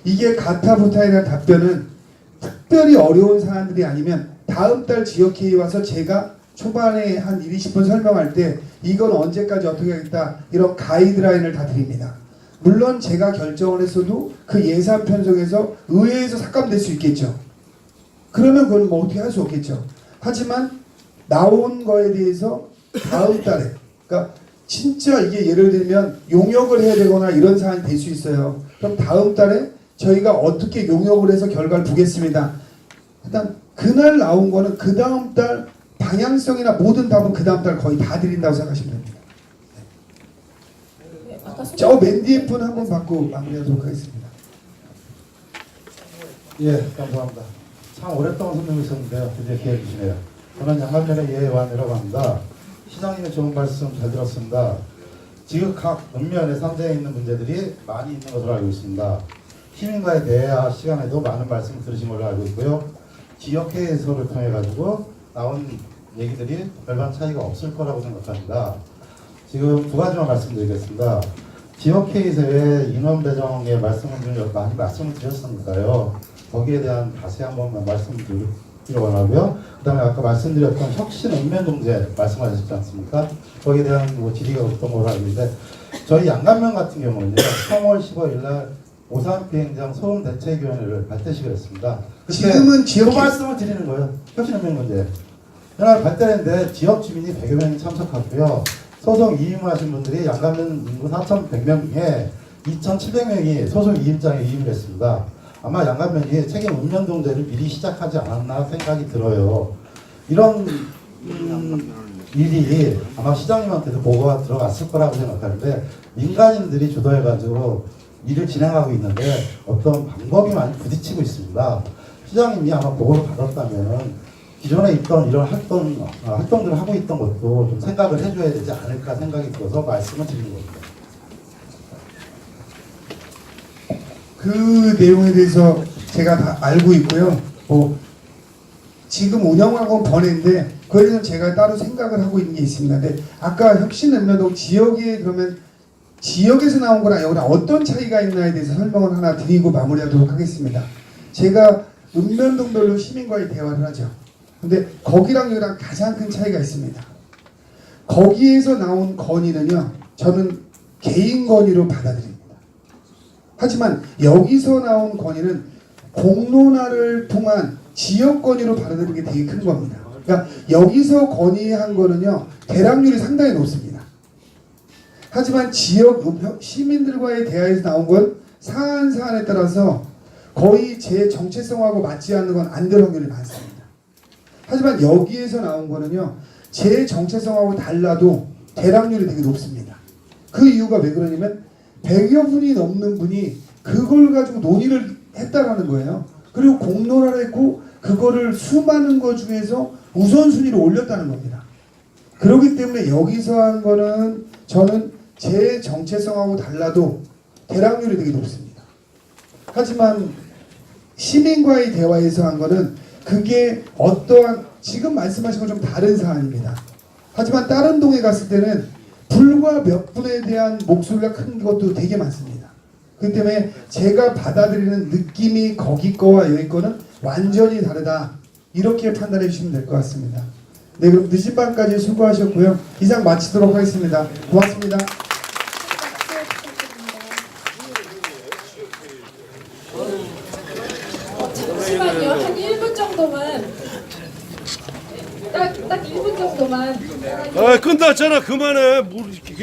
이게 가타부타에 대한 답변은 특별히 어려운 사안들이 아니면 다음 달 지역회의 와서 제가 초반에 한 20분 설명할 때 이건 언제까지 어떻게 하겠다 이런 가이드라인을 다 드립니다. 물론 제가 결정을 했어도 그 예산 편성에서 의회에서 삭감될 수 있겠죠. 그러면 그건 뭐 어떻게 할 수 없겠죠. 하지만 나온 거에 대해서 다음 달에, 그러니까 진짜 이게 예를 들면 용역을 해야 되거나 이런 사안이 될 수 있어요. 그럼 다음 달에 저희가 어떻게 용역을 해서 결과를 보겠습니다. 일단 그날 나온 거는 그 다음 달 방향성이나 모든 답은 그 다음 달 거의 다 드린다고 생각하시면 됩니다. 네, 저 맨 뒤에 분 한번 받고 마무리하도록 하겠습니다. 예, 감사합니다. 참 오랫동안 선생님이셨는데요. 드디어 기회를 주시네요. 저는 양감면의 예완이라고 합니다. 시장님의 좋은 말씀 잘 들었습니다. 지금 각 읍면의 상대에 있는 문제들이 많이 있는 것으로 알고 있습니다. 시민과의 대화 시간에도 많은 말씀을 들으신 걸로 알고 있고요. 지역회의소를 통해 가지고 나온 얘기들이 별반 차이가 없을 거라고 생각합니다. 지금 두 가지만 말씀드리겠습니다. 지역회의소의 인원 배정에 말씀을 좀 많이 말씀을 드렸으니까요. 거기에 대한 다시 한번 말씀드리려고 하고요. 그 다음에 아까 말씀드렸던 혁신 읍면동제 말씀하셨지 않습니까? 거기에 대한 질의가 없던 걸로 알고 있는데 저희 양감면 같은 경우는요. 3월 15일 날 오산비행장 소음대책위원회를 발대식을 했습니다. 지금은 지역 말씀을 드리는 거예요. 혁신 읍면동제. 그날 발대했는데 지역 주민이 100여 명이 참석하고요. 소송 이임하신 분들이 양감면 인구 4,100명 중에 2,700명이 소송 이임장에 이임을 했습니다. 아마 양감면이 책임 읍면동제를 미리 시작하지 않았나 생각이 들어요. 이런 일이 아마 시장님한테도 보고가 들어갔을 거라고 생각하는데 민간인들이 주도해가지고 일을 진행하고 있는데 어떤 방법이 많이 부딪히고 있습니다. 시장님이 아마 보고를 받았다면 기존에 있던 이런 활동들을 하고 있던 것도 좀 생각을 해줘야 되지 않을까 생각이 들어서 말씀을 드리는 겁니다. 그 내용에 대해서 제가 다 알고 있고요. 지금 운영하고 번외인데 그에 대해서 제가 따로 생각을 하고 있는 게 있습니다. 근데 아까 혁신읍면동 지역에 그러면 지역에서 나온 거랑 여기랑 어떤 차이가 있나에 대해서 설명을 하나 드리고 마무리하도록 하겠습니다. 제가 읍면동별로 시민과의 대화를 하죠. 근데 거기랑 여기랑 가장 큰 차이가 있습니다. 거기에서 나온 건의는요, 저는 개인 건의로 받아들입니다. 하지만 여기서 나온 건의는 공론화를 통한 지역 건의로 받아들이는 게 되게 큰 겁니다. 그러니까 여기서 건의한 거는요, 대락률이 상당히 높습니다. 하지만 지역 시민들과의 대화에서 나온 건 사안에 따라서 거의 제 정체성하고 맞지 않는 건 안 될 확률이 많습니다. 하지만 여기에서 나온 거는요, 제 정체성하고 달라도 대락률이 되게 높습니다. 그 이유가 왜 그러냐면 100여 분이 넘는 분이 그걸 가지고 논의를 했다라는 거예요. 그리고 공론화를 했고 그거를 수많은 것 중에서 우선순위로 올렸다는 겁니다. 그렇기 때문에 여기서 한 거는 저는 제 정체성하고 달라도 대락률이 되게 높습니다. 하지만 시민과의 대화에서 한 거는 그게 어떠한 지금 말씀하신 건 좀 다른 사안입니다. 하지만 다른 동에 갔을 때는 불과 몇 분에 대한 목소리가 큰 것도 되게 많습니다. 그렇기 때문에 제가 받아들이는 느낌이 거기 거와 여기 거는 완전히 다르다. 이렇게 판단해 주시면 될 것 같습니다. 네, 그럼 늦은 밤까지 수고하셨고요. 이상 마치도록 하겠습니다. 고맙습니다. 잠시만요. 한 1분 정도만. 딱 1분 정도만. 끝났잖아. 그만해. 뭘 이렇게